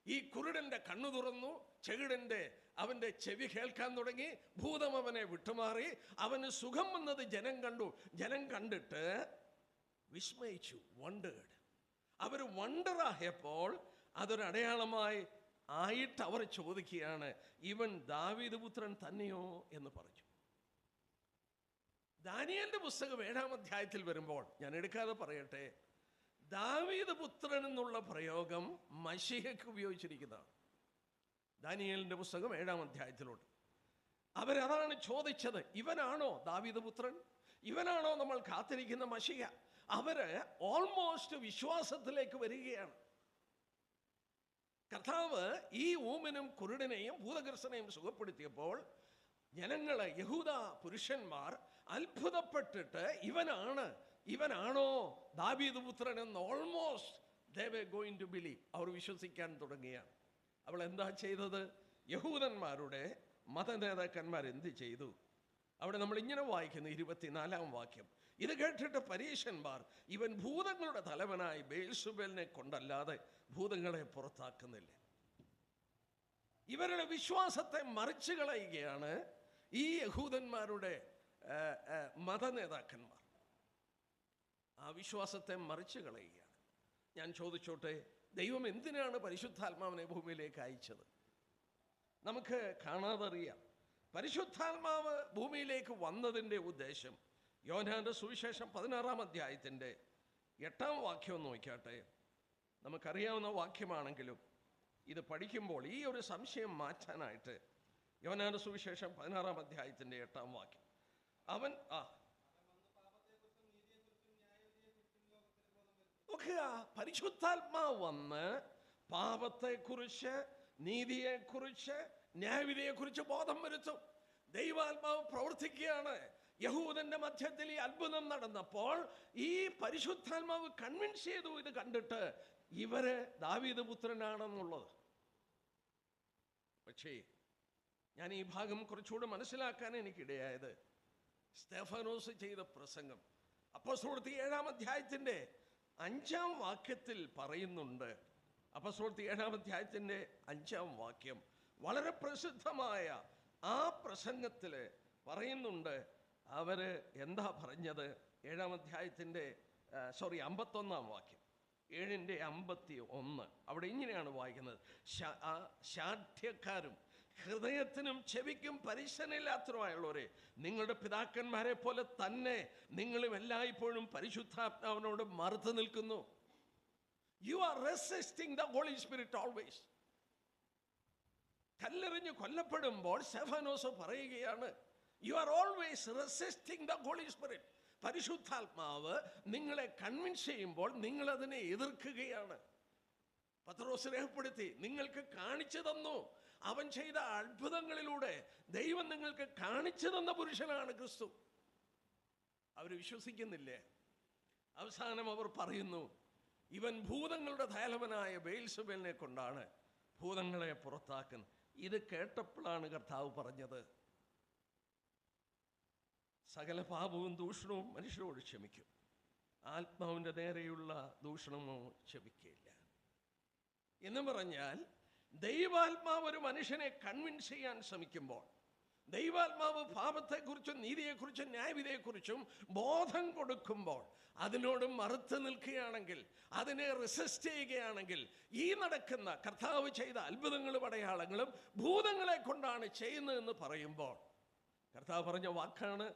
ഈ കുരുടന്റെ കണ്ണു തുറന്നു, ചെകിടൻ്റെ അവൻ്റെ ചെവി കേൾക്കാൻ തുടങ്ങി. ഭൂതം അവനെ വിട്ടുമാറി. അവന് സുഖം വന്നത് ജനം കണ്ടു. ജനം കണ്ടിട്ട് വിസ്മയിച്ചു, വണ്ടേഡ്. അവർ വണ്ടറായപ്പോൾ അതൊരടയാളമായി ആയിട്ട് അവർ ചോദിക്കുകയാണ്, ഇവൻ ദാവീദ് പുത്രൻ തന്നെയോ എന്ന് പറഞ്ഞു. ദാനിയേലിന്റെ പുസ്തകം 7-ാം അധ്യായത്തിൽ വരുമ്പോൾ, ഞാൻ എടുക്കാതെ പറയട്ടെ, ദാവീദ് പുത്രൻ എന്നുള്ള പ്രയോഗം മശീഹയ്ക്ക് ഉപയോഗിച്ചിരിക്കുന്നതാണ്. ദാനിയേലിന്റെ പുസ്തകം 7-ാം അധ്യായത്തിലോട്ട് അവരതാണ് ചോദിച്ചത്, ഇവനാണോ ദാവീദ് പുത്രൻ? ഇവനാണോ നമ്മൾ കാത്തിരിക്കുന്ന മശീഹ? അവര് ഓൾമോസ്റ്റ് വിശ്വാസത്തിലേക്ക് വരികയാണ്. കർത്താവ് ഈ ഊമനും കുരുടനെയും ഭൂതഗ്രസ്തനെയും സുഖപ്പെടുത്തിയപ്പോൾ ജനങ്ങള്, യഹൂദ പുരുഷന്മാർ അത്ഭുതപ്പെട്ടിട്ട് ഇവനാണോ ദാവീദ് പുത്രൻ എന്ന് almost they were going to believe. അവർ വിശ്വസിക്കാൻ തുടങ്ങിയാണ്. അവൾ എന്താ ചെയ്തത്? യഹൂദന്മാരുടെ മതനേതാക്കന്മാർ എന്ത് ചെയ്തു? അവിടെ നമ്മൾ ഇങ്ങനെ വായിക്കുന്നു, 24-ാം വാക്യം. ഇത് കേട്ടിട്ട് പരീശന്മാർ, ഇവൻ ഭൂതങ്ങളുടെ തലവനായി ബേൽസുബേലിനെ കൊണ്ടല്ലാതെ ഭൂതങ്ങളെ പുറത്താക്കുന്നില്ല. ഇവരുടെ വിശ്വാസത്തെ മറിച്ചു കളയുകയാണ് ഈ യഹൂദന്മാരുടെ മതനേതാക്കന്മാർ. ആ വിശ്വാസത്തെ മറിച്ചു കളയുകയാണ്. ഞാൻ ചോദിച്ചോട്ടെ, ദൈവം എന്തിനാണ് പരിശുദ്ധാത്മാവിനെ ഭൂമിയിലേക്ക് അയച്ചത്? നമുക്ക് കാണാതറിയാം. പരിശുദ്ധാത്മാവ് ഭൂമിയിലേക്ക് വന്നതിൻ്റെ ഉദ്ദേശം, യോഹന്നാന്റെ സുവിശേഷം 16-ാം അധ്യായത്തിൻ്റെ 8-ാം വാക്യം നോക്കിയാട്ടെ. നമുക്കറിയാവുന്ന വാക്യമാണെങ്കിലും ഇത് പഠിക്കുമ്പോൾ ഈ ഒരു സംശയം മാറ്റാനായിട്ട്, യോഹന്നാന്റെ സുവിശേഷം 16-ാം അധ്യായത്തിൻ്റെ 8-ാം വാക്യം, പരിശുദ്ധാത്മാവ് വന്ന് പാപത്തെക്കുറിച്ച്, നീതിയെക്കുറിച്ച്, ന്യായവിധിയെക്കുറിച്ച് ബോധം വരുത്തും. ദൈവാത്മാവ് പ്രവർത്തിക്കുകയാണ്. യഹൂദന്റെ മധ്യത്തിൽ ഈ അത്ഭുതം നടന്നപ്പോൾ ഈ പരിശുദ്ധാത്മാവ് കൺവിൻസ് ചെയ്തു, ഇത് കണ്ടിട്ട്, ഇവര് ദാവീദ് പുത്രനാണെന്നുള്ളത്. പക്ഷേ ഞാൻ ഈ ഭാഗം കുറച്ചുകൂടെ മനസ്സിലാക്കാൻ എനിക്കിടയായത്, സ്തെഫാനോസ് ചെയ്ത പ്രസംഗം അപ്പോസ്തലപ്രവൃത്തി 7-ാം അധ്യായത്തിൻ്റെ 5-ാം വാക്യത്തിൽ പറയുന്നുണ്ട്. അപ്പോസ്തലപ്രവൃത്തി 7-ാം അധ്യായത്തിൻ്റെ 5-ാം വാക്യം വളരെ പ്രസിദ്ധമായ ആ പ്രസംഗത്തിൽ പറയുന്നുണ്ട്. അവര് എന്താ പറഞ്ഞത്? 7-ാം അധ്യായത്തിൻ്റെ 51-ാം വാക്യം, 7:51. അവിടെ ഇങ്ങനെയാണ് വായിക്കുന്നത്, ശാഠ്യക്കാരും ഹൃദയത്തിനും ചെവിക്കും പരിശീലനമില്ലാത്തവരുമായുള്ളവരെ, നിങ്ങളുടെ പിതാക്കന്മാരെ പോലെ തന്നെ നിങ്ങളും എല്ലായ്പ്പോഴും പരിശുദ്ധാത്മാവിനോട് മറുത്തു നിൽക്കുന്നു. You are resisting the holy spirit always. കല്ലെറിഞ്ഞ് കൊല്ലപ്പെടുമ്പോൾ സ്തെഫാനോസ് പറയുകയാണ്, you are always resisting the holy spirit. പരിശുദ്ധാത്മാവ് നിങ്ങളെ കൺവിൻസ് ചെയ്യുമ്പോൾ നിങ്ങൾ അതിനെ എതിർക്കുകയാണ്. പത്രോസ് രേഖപ്പെടുത്തി, നിങ്ങൾക്ക് കാണിച്ചു തന്നു, അവൻ ചെയ്ത അത്ഭുതങ്ങളിലൂടെ ദൈവം നിങ്ങൾക്ക് കാണിച്ചു തന്ന പുരുഷനാണ് ക്രിസ്തു. അവർ വിശ്വസിക്കുന്നില്ലേ? അവസാനം അവർ പറയുന്നു, ഇവൻ ഭൂതങ്ങളുടെ തലവനായ ബേൽസബേലിനെ കൊണ്ടാണ് ഭൂതങ്ങളെ പുറത്താക്കുന്നത്. ഇത് കേട്ടപ്പോഴാണ് കർത്താവ് പറഞ്ഞത്, സകല പാപവും ദൂഷണവും മനുഷ്യരോട് ക്ഷമിക്കും, ആത്മാവിൻ്റെ നേരെയുള്ള ദൂഷണമോ ക്ഷമിക്കുകയില്ല. എന്ന് പറഞ്ഞാൽ ദൈവാത്മാവ് ഒരു മനുഷ്യനെ കൺവിൻസ് ചെയ്യാൻ ശ്രമിക്കുമ്പോൾ, ദൈവാത്മാവ് പാപത്തെക്കുറിച്ചും നീതിയെക്കുറിച്ചും ന്യായവിധിയെക്കുറിച്ചും ബോധം കൊടുക്കുമ്പോൾ അതിനോട് മറുത്ത് നിൽക്കുകയാണെങ്കിൽ, അതിനെ റെസിസ്റ്റ് ചെയ്യുകയാണെങ്കിൽ, ഈ നടക്കുന്ന കർത്താവ് ചെയ്ത അത്ഭുതങ്ങളും അടയാളങ്ങളും ഭൂതങ്ങളെ കൊണ്ടാണ് ചെയ്യുന്നതെന്ന് പറയുമ്പോൾ കർത്താവ് പറഞ്ഞ വാക്കാണ്,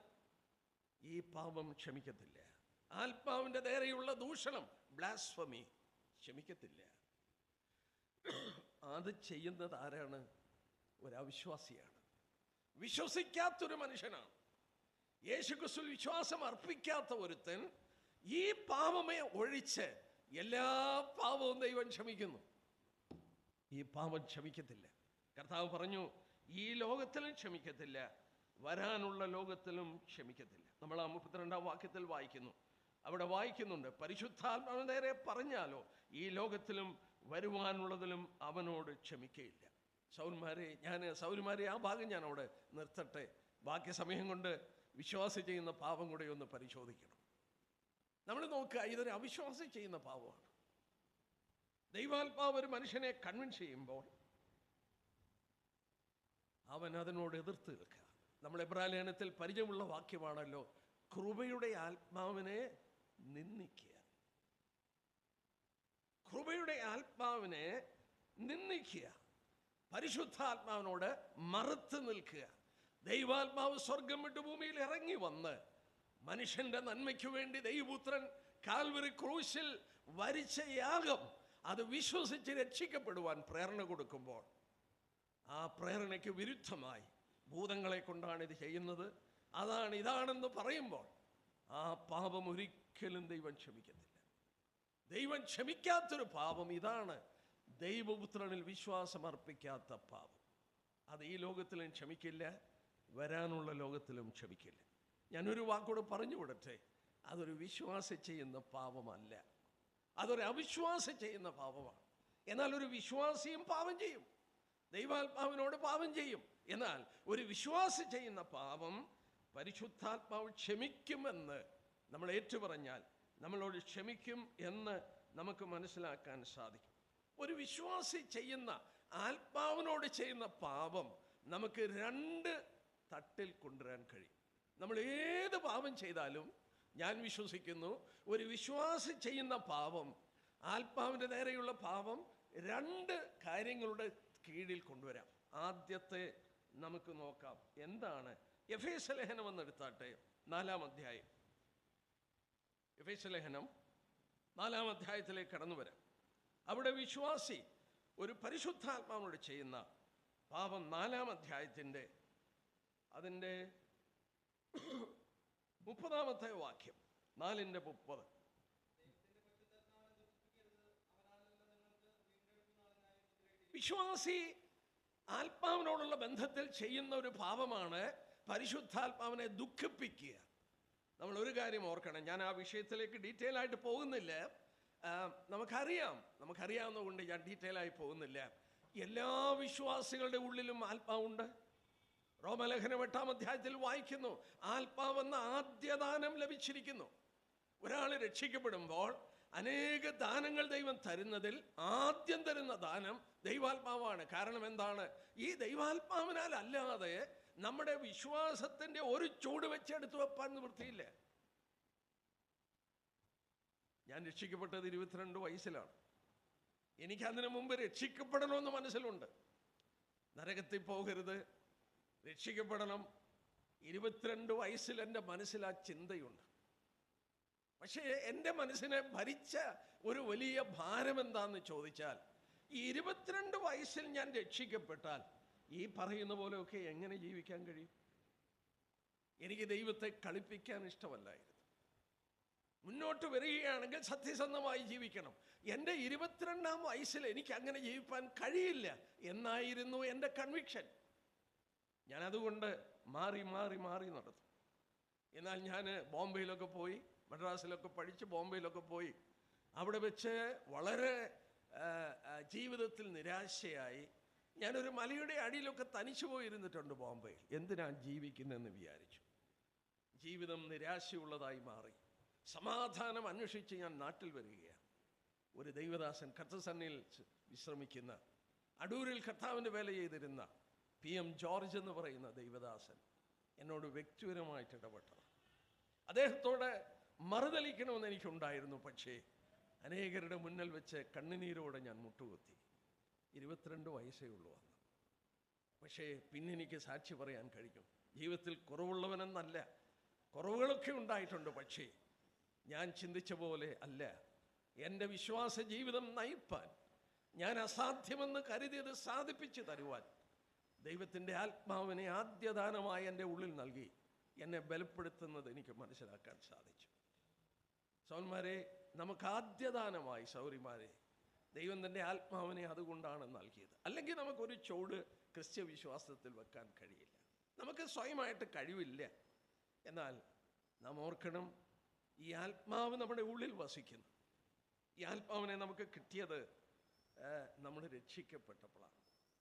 ഈ പാപം ക്ഷമിക്കത്തില്ല. ആത്മാവിൻ്റെ നേരെയുള്ള ദൂഷണം, ബ്ലാസ്ഫമി, ക്ഷമിക്കത്തില്ല. അത് ചെയ്യുന്നത് ആരാണ്? ഒരു അവിശ്വാസിയാണ്, വിശ്വസിക്കാത്തൊരു മനുഷ്യനാണ്. യേശുക്രിസ്തുവിൽ വിശ്വാസം അർപ്പിക്കാത്ത ഒരുത്തൻ ഈ പാപമേ ഒഴിച്ച് എല്ലാ പാപവും ദൈവം ക്ഷമിക്കുന്നു. ഈ പാപം ക്ഷമിക്കത്തില്ല. കർത്താവ് പറഞ്ഞു, ഈ ലോകത്തിലും ക്ഷമിക്കത്തില്ല, വരാനുള്ള ലോകത്തിലും ക്ഷമിക്കത്തില്ല. നമ്മൾ ആ 32-ാം വാക്യത്തിൽ വായിക്കുന്നു. അവിടെ വായിക്കുന്നുണ്ട്, പരിശുദ്ധാത്മാവിന് നേരെ പറഞ്ഞാലോ ഈ ലോകത്തിലും വരുവാനുള്ളതിലും അവനോട് ക്ഷമിക്കയില്ല. സൗരന്മാരെ ആ ഭാഗം ഞാൻ അവിടെ നിർത്തട്ടെ. ബാക്കി സമയം കൊണ്ട് വിശ്വാസം ചെയ്യുന്ന പാപം കൂടെ ഒന്ന് പരിശോധിക്കണം. നമ്മൾ നോക്കുക, ഇതൊരു അവിശ്വാസം ചെയ്യുന്ന പാപമാണ്. ദൈവാത്മാവ് ഒരു മനുഷ്യനെ കൺവിൻസ് ചെയ്യുമ്പോൾ അവൻ അതിനോട് എതിർത്ത് നിൽക്കുക. നമ്മൾ എബ്രായലേഖനത്തിൽ പരിചയമുള്ള വാക്യമാണല്ലോ, കൃപയുടെ ആത്മാവിനെ നിന്ദിക്കുക. കൃപയുടെ ആത്മാവിനെ നിന്ദിക്കുക, പരിശുദ്ധാത്മാവിനോട് മറുത്ത് നിൽക്കുക. ദൈവാത്മാവ് സ്വർഗം വിട്ട് ഭൂമിയിൽ ഇറങ്ങി വന്ന് മനുഷ്യന്റെ നന്മയ്ക്ക് വേണ്ടി ദൈവപുത്രൻ കാൽവരി ക്രൂശിൽ വരിച്ച യാഗം അത് വിശ്വസിച്ച് രക്ഷിക്കപ്പെടുവാൻ പ്രേരണ കൊടുക്കുമ്പോൾ, ആ പ്രേരണയ്ക്ക് വിരുദ്ധമായി ഭൂതങ്ങളെ കൊണ്ടാണ് ഇത് ചെയ്യുന്നത്, അതാണ് ഇതാണെന്ന് പറയുമ്പോൾ, ആ പാപം ഒരിക്കലും ദൈവം ക്ഷമിക്കത്തില്ല. ദൈവം ക്ഷമിക്കാത്തൊരു പാപം ഇതാണ്, ദൈവപുത്രനിൽ വിശ്വാസം അർപ്പിക്കാത്ത പാപം. അത് ഈ ലോകത്തിലും ക്ഷമിക്കില്ല, വരാനുള്ള ലോകത്തിലും ക്ഷമിക്കില്ല. ഞാനൊരു വാക്കോട് പറഞ്ഞു വിടട്ടെ, അതൊരു വിശ്വാസം ചെയ്യുന്ന പാപമല്ല, അതൊരു അവിശ്വാസം ചെയ്യുന്ന പാപമാണ്. എന്നാൽ ഒരു വിശ്വാസിയും പാപം ചെയ്യും, ദൈവാത്മാവിനോട് പാപം ചെയ്യും. എന്നാൽ ഒരു വിശ്വാസി ചെയ്യുന്ന പാപം പരിശുദ്ധാത്മാവ് ക്ഷമിക്കുമെന്ന് നമ്മൾ ഏറ്റുപറഞ്ഞാൽ നമ്മളോട് ക്ഷമിക്കും എന്ന് നമുക്ക് മനസ്സിലാക്കാൻ സാധിക്കും. ഒരു വിശ്വാസി ചെയ്യുന്ന, ആത്മാവിനോട് ചെയ്യുന്ന പാപം നമുക്ക് രണ്ട് തട്ടിൽ കൊണ്ടുവരാൻ കഴിയും. നമ്മൾ ഏത് പാപം ചെയ്താലും ഞാൻ വിശ്വസിക്കുന്നു, ഒരു വിശ്വാസി ചെയ്യുന്ന പാപം, ആത്മാവിൻ്റെ നേരെയുള്ള പാപം, രണ്ട് കാര്യങ്ങളുടെ കീഴിൽ കൊണ്ടുവരാം. ആദ്യത്തെ നമുക്ക് നോക്കാം, എന്താണ്? എഫേസ്യ ലേഖനം എന്നെടുത്താട്ടെ, 4-ാം അധ്യായം. എഫേസ്യ ലേഖനം 4-ാം അധ്യായത്തിലേക്ക് കടന്നു വരാം. അവിടെ വിശ്വാസി ഒരു പരിശുദ്ധാത്മാവിനോട് ചെയ്യുന്ന പാപം, 4-ാം അധ്യായത്തിൻ്റെ അതിൻ്റെ 30-ാമത്തെ വാക്യം, 4:30. വിശ്വാസി ആത്മാവിനോടുള്ള ബന്ധത്തിൽ ചെയ്യുന്ന ഒരു പാപമാണ് പരിശുദ്ധാത്മാവിനെ ദുഃഖിപ്പിക്കുക. നമ്മൾ ഒരു കാര്യം ഓർക്കണം, ഞാൻ ആ വിഷയത്തിലേക്ക് ഡീറ്റെയിൽ ആയിട്ട് പോകുന്നില്ല. നമുക്കറിയാവുന്നതുകൊണ്ട് ഞാൻ ഡീറ്റെയിൽ ആയി പോകുന്നില്ല. എല്ലാ വിശ്വാസികളുടെ ഉള്ളിലും ആത്മാവുണ്ട്. റോമലേഖനം 8-ാം അധ്യായത്തിൽ വായിക്കുന്നു, ആത്മാവെന്ന ആദ്യദാനം ലഭിച്ചിരിക്കുന്നു. ഒരാൾ രക്ഷിക്കപ്പെടുമ്പോൾ അനേക ദാനങ്ങൾ ദൈവം തരുന്നതിൽ ആദ്യം തരുന്ന ദാനം ദൈവാത്മാവാണ്. കാരണം എന്താണ്? ഈ ദൈവാത്മാവിനാൽ അല്ലാതെ നമ്മുടെ വിശ്വാസത്തിന്റെ ഒരു ചൂട് വെച്ചെടുത്തു വെപ്പാൻ നിവൃത്തിയില്ല. ഞാൻ രക്ഷിക്കപ്പെട്ടത് 22 വയസ്സിലാണ്. എനിക്ക് അതിനു മുമ്പ് രക്ഷിക്കപ്പെടണമെന്ന് മനസ്സിലുണ്ട്. നരകത്തിൽ പോകരുത്, രക്ഷിക്കപ്പെടണം. 22 വയസ്സിൽ എൻ്റെ മനസ്സിൽ ആ ചിന്തയുണ്ട്. പക്ഷേ എൻ്റെ മനസ്സിനെ ഭരിച്ച ഒരു വലിയ ഭാരം എന്താന്ന് ചോദിച്ചാൽ, ഈ 22 വയസ്സിൽ ഞാൻ രക്ഷിക്കപ്പെട്ടാൽ ഈ പറയുന്ന പോലെയൊക്കെ എങ്ങനെ ജീവിക്കാൻ കഴിയും? എനിക്ക് ദൈവത്തെ കളിപ്പിക്കാൻ ഇഷ്ടമല്ലായിരുന്നു. മുന്നോട്ട് വരികയാണെങ്കിൽ സത്യസന്ധമായി ജീവിക്കണം. എൻ്റെ 22-ാം വയസ്സിൽ എനിക്ക് അങ്ങനെ ജീവിക്കാൻ കഴിയില്ല എന്നായിരുന്നു എൻ്റെ കൺവിക്ഷൻ. ഞാൻ അതുകൊണ്ട് മാറി മാറി മാറി നടന്നു. എന്നാൽ ഞാൻ ബോംബെയിലൊക്കെ പോയി, മദ്രാസിലൊക്കെ പഠിച്ച് ബോംബെയിലൊക്കെ പോയി, അവിടെ വെച്ച് വളരെ ജീവിതത്തിൽ നിരാശയായി ഞാനൊരു മലയുടെ അടിയിലൊക്കെ തനിച്ചു പോയിരുന്നിട്ടുണ്ട് ബോംബെയിൽ. എന്തിനാണ് ജീവിക്കുന്നതെന്ന് വിചാരിച്ചു. ജീവിതം നിരാശയുള്ളതായി മാറി. സമാധാനം അന്വേഷിച്ച് ഞാൻ നാട്ടിൽ വരികയാണ്. ഒരു ദൈവദാസൻ കർത്തസന്നിയിൽ വിശ്രമിക്കുന്ന, അടൂരിൽ കർത്താവിൻ്റെ വേല ചെയ്തിരുന്ന PM ജോർജ് എന്ന് പറയുന്ന ദൈവദാസൻ എന്നോട് വ്യക്തിപരമായിട്ട് ഇടപെട്ടത്. അദ്ദേഹത്തോട് മറുതലിക്കണമെന്ന് എനിക്കുണ്ടായിരുന്നു. പക്ഷേ അനേകരുടെ മുന്നിൽ വെച്ച് കണ്ണുനീരോടെ ഞാൻ മുട്ടുകുത്തി. 22 വയസ്സേ ഉള്ളൂ അന്ന്. പക്ഷേ പിന്നെ എനിക്ക് സാക്ഷി പറയാൻ കഴിഞ്ഞു. ജീവിതത്തിൽ കുറവുള്ളവനെന്നല്ല, കുറവുകളൊക്കെ ഉണ്ടായിട്ടുണ്ട്. പക്ഷേ ഞാൻ ചിന്തിച്ച പോലെ അല്ല. എൻ്റെ വിശ്വാസ ജീവിതം നയിപ്പാൻ, ഞാൻ അസാധ്യമെന്ന് കരുതിയത് സാധിപ്പിച്ചു തരുവാൻ ദൈവത്തിൻ്റെ ആത്മാവിനെ ആദ്യദാനമായി എൻ്റെ ഉള്ളിൽ നൽകി എന്നെ ബലപ്പെടുത്തുന്നത് എനിക്ക് മനസ്സിലാക്കാൻ സാധിച്ചു. സൗന്മാരെ, നമുക്ക് ആദ്യദാനമായി, സൗരിമാരെ, ദൈവം തൻ്റെ ആത്മാവിനെ അതുകൊണ്ടാണ് നൽകിയത്. അല്ലെങ്കിൽ നമുക്കൊരു ചുവട് ക്രിസ്ത്യ വിശ്വാസത്തിൽ വെക്കാൻ കഴിയില്ല. നമുക്ക് സ്വയമായിട്ട് കഴിവില്ല. എന്നാൽ നാം ഓർക്കണം, ഈ ആത്മാവ് നമ്മുടെ ഉള്ളിൽ വസിക്കുന്നു. ഈ ആത്മാവിനെ നമുക്ക് കിട്ടിയത് നമ്മൾ രക്ഷിക്കപ്പെട്ടപ്പോഴാണ്.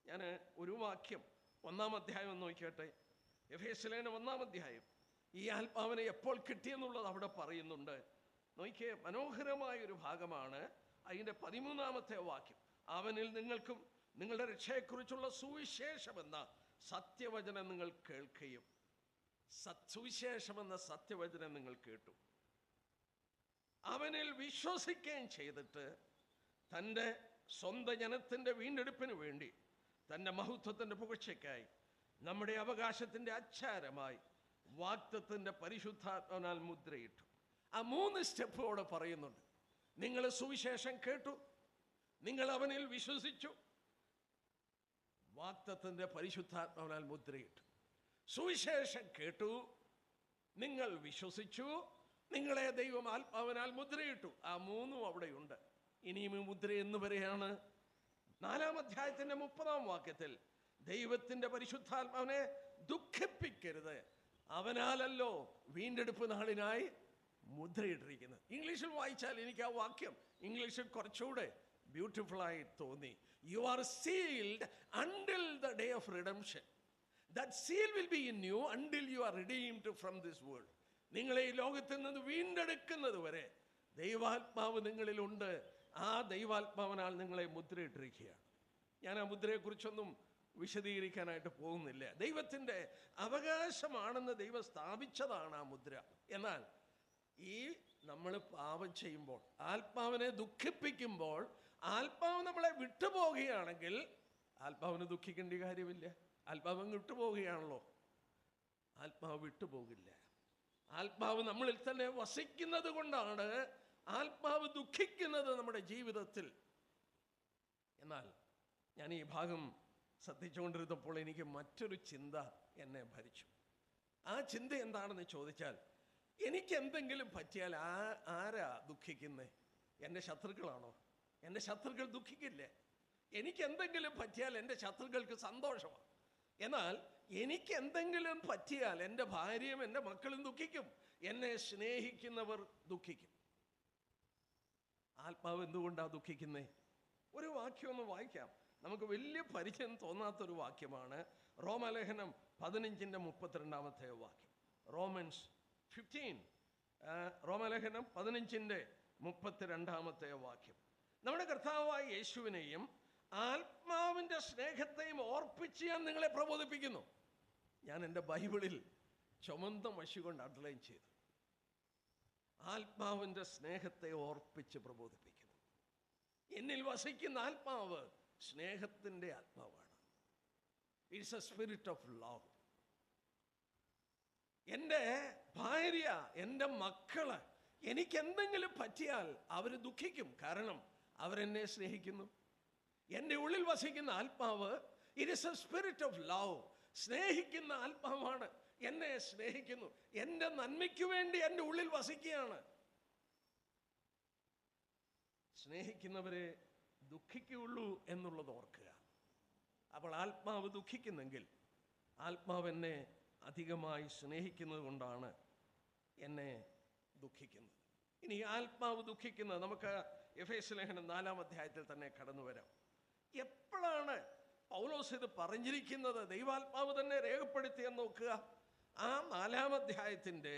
ഞാൻ ഒരു വാക്യം, 1-ാം അധ്യായം ഒന്ന് നോക്കിയാട്ടെ. എഫേസ്യ ലേഖനം 1-ാം അധ്യായം. ഈ ആത്മാവിനെ എപ്പോൾ കിട്ടിയെന്നുള്ളത് അവിടെ പറയുന്നുണ്ട്. നോക്കിയേ, മനോഹരമായൊരു ഭാഗമാണ്. അതിൻ്റെ 13-ാമത്തെ വാക്യം, അവനിൽ നിങ്ങൾക്കും നിങ്ങളുടെ രക്ഷയെക്കുറിച്ചുള്ള സുവിശേഷം എന്ന സത്യവചനം നിങ്ങൾ കേൾക്കുകയും സുവിശേഷമെന്ന സത്യവചനം നിങ്ങൾ കേട്ടു, അവനിൽ വിശ്വസിക്കുകയും ചെയ്തിട്ട് തൻ്റെ സ്വന്തം ജനത്തിൻ്റെ വീണ്ടെടുപ്പിന് വേണ്ടി, തൻ്റെ മഹത്വത്തിൻ്റെ പുകഴ്ചയ്ക്കായി, നമ്മുടെ അവകാശത്തിൻ്റെ അച്ചാരമായി വാഗ്ദത്തത്തിൻ്റെ പരിശുദ്ധാത്മാവിനാൽ മുദ്രയിട്ടു. ആ 3 സ്റ്റെപ്പോടെ പറയുന്നുണ്ട്. നിങ്ങൾ സുവിശേഷം കേട്ടു, നിങ്ങൾ അവനിൽ വിശ്വസിച്ചു, വാഗ്ദത്തത്തിൻ്റെ പരിശുദ്ധാത്മാവിനാൽ മുദ്രയിട്ടു. സുവിശേഷം കേട്ടു, നിങ്ങൾ വിശ്വസിച്ചു, നിങ്ങളെ ദൈവം ആത്മാവിനാൽ മുദ്രയിട്ടു. ആ 3 അവിടെയുണ്ട്. ഇനിയും ഈ മുദ്ര എന്ന് വരെയാണ്? 4-ാം അധ്യായത്തിന്റെ 30-ാം വാക്യത്തിൽ ദൈവത്തിന്റെ പരിശുദ്ധാത്മാവിനെ ദുഃഖിപ്പിക്കരുത്, അവനാലല്ലോ വീണ്ടെടുപ്പ് നാളിനായി മുദ്രയിട്ടിരിക്കുന്നത്. ഇംഗ്ലീഷിൽ വായിച്ചാൽ എനിക്ക് ആ വാക്യം ഇംഗ്ലീഷിൽ കുറച്ചുകൂടെ ബ്യൂട്ടിഫുൾ ആയി തോന്നി. You are sealed until the day of redemption. That seal will be in U until you are redeemed from this world. നിങ്ങളെ ഈ ലോകത്തിൽ നിന്ന് വീണ്ടെടുക്കുന്നത് വരെ ദൈവാത്മാവ് നിങ്ങളിലുണ്ട്. ആ ദൈവാത്മാവിനാൽ നിങ്ങളെ മുദ്രയിട്ടിരിക്കുകയാണ്. ഞാൻ ആ മുദ്രയെക്കുറിച്ചൊന്നും വിശദീകരിക്കാനായിട്ട് പോകുന്നില്ല. ദൈവത്തിൻ്റെ അവകാശമാണെന്ന് ദൈവം സ്ഥാപിച്ചതാണ് ആ മുദ്ര. എന്നാൽ ഈ നമ്മൾ പാപം ചെയ്യുമ്പോൾ, ആത്മാവിനെ ദുഃഖിപ്പിക്കുമ്പോൾ, ആത്മാവ് നമ്മളെ വിട്ടുപോകുകയാണെങ്കിൽ ആത്മാവിന് ദുഃഖിക്കേണ്ട കാര്യമില്ല. ആത്മാവ് വിട്ടുപോകുകയാണല്ലോ. ആത്മാവ് വിട്ടുപോകില്ല. ആത്മാവ് നമ്മളിൽ തന്നെ വസിക്കുന്നത് കൊണ്ടാണ് ആത്മാവ് ദുഃഖിക്കുന്നത് നമ്മുടെ ജീവിതത്തിൽ. എന്നാൽ ഞാൻ ഈ ഭാഗം ശ്രദ്ധിച്ചുകൊണ്ടിരുന്നപ്പോൾ എനിക്ക് മറ്റൊരു ചിന്ത എന്നെ ഭരിച്ചു. ആ ചിന്ത എന്താണെന്ന് ചോദിച്ചാൽ, എനിക്ക് എന്തെങ്കിലും പറ്റിയാൽ ആരാ ദുഃഖിക്കുന്നേ? എൻ്റെ ശത്രുക്കളാണോ? എൻ്റെ ശത്രുക്കൾ ദുഃഖിക്കില്ലേ? എനിക്ക് എന്തെങ്കിലും പറ്റിയാൽ എൻ്റെ ശത്രുക്കൾക്ക് സന്തോഷമാണ്. എന്നാൽ എനിക്ക് എന്തെങ്കിലും പറ്റിയാൽ എൻ്റെ ഭാര്യയും എൻ്റെ മക്കളും ദുഃഖിക്കും, എന്നെ സ്നേഹിക്കുന്നവർ ദുഃഖിക്കും. ആത്മാവ് എന്തുകൊണ്ടാണ് ദുഃഖിക്കുന്നേ? ഒരു വാക്യം ഒന്ന് വായിക്കാം. നമുക്ക് വലിയ പരിചയം തോന്നാത്തൊരു വാക്യമാണ്. റോമാലേഖനം 15:32 വാക്യം. റോമൻസ് 15, റോമാലേഖനം 15:32 വാക്യം. നമ്മുടെ കർത്താവായ യേശുവിനെയും ആത്മാവിൻ്റെ സ്നേഹത്തെയും ഓർപ്പിച്ച് ഞാൻ നിങ്ങളെ പ്രബോധിപ്പിക്കുന്നു. ഞാൻ എൻ്റെ ബൈബിളിൽ ചുമന്ന മഷി കൊണ്ട് അണ്ടർലൈൻ ചെയ്തു. ആത്മാവിൻ്റെ സ്നേഹത്തെ ഓർപ്പിച്ച് പ്രബോധിപ്പിക്കുന്നു. എന്നിൽ വസിക്കുന്ന ആത്മാവ് സ്നേഹത്തിൻ്റെ ആത്മാവാണ്. It's A spirit of love. എൻ്റെ ഭാര്യ, എൻ്റെ മക്കള്, എനിക്ക് എന്തെങ്കിലും പറ്റിയാൽ അവർ ദുഃഖിക്കും. കാരണം അവരെന്നെ സ്നേഹിക്കുന്നു. എൻ്റെ ഉള്ളിൽ വസിക്കുന്ന ആത്മാവ് it is A spirit of love. സ്നേഹിക്കുന്ന ആത്മാവാണ്. എന്നെ സ്നേഹിക്കുന്നു. എൻ്റെ നന്മയ്ക്ക് വേണ്ടി എൻ്റെ ഉള്ളിൽ വസിക്കുകയാണ്. സ്നേഹിക്കുന്നവരെ ദുഃഖിക്കുകയുള്ളൂ എന്നുള്ളത് ഓർക്കുക. അപ്പോൾ ആത്മാവ് ദുഃഖിക്കുന്നെങ്കിൽ ആത്മാവ് എന്നെ അധികമായി സ്നേഹിക്കുന്നത് കൊണ്ടാണ് എന്നെ ദുഃഖിക്കുന്നത്. ഇനി ആത്മാവ് ദുഃഖിക്കുന്നത് നമുക്ക് എഫേസ്യ ലേഖനം 4-ാം അധ്യായത്തിൽ തന്നെ കടന്നു വരാം. എപ്പോഴാണ് പൗലോസ് ഇത് പറഞ്ഞിരിക്കുന്നത്? ദൈവാത്മാവ് തന്നെ രേഖപ്പെടുത്തിയെന്ന് നോക്കുക. ആ 4-ാം അധ്യായത്തിൻ്റെ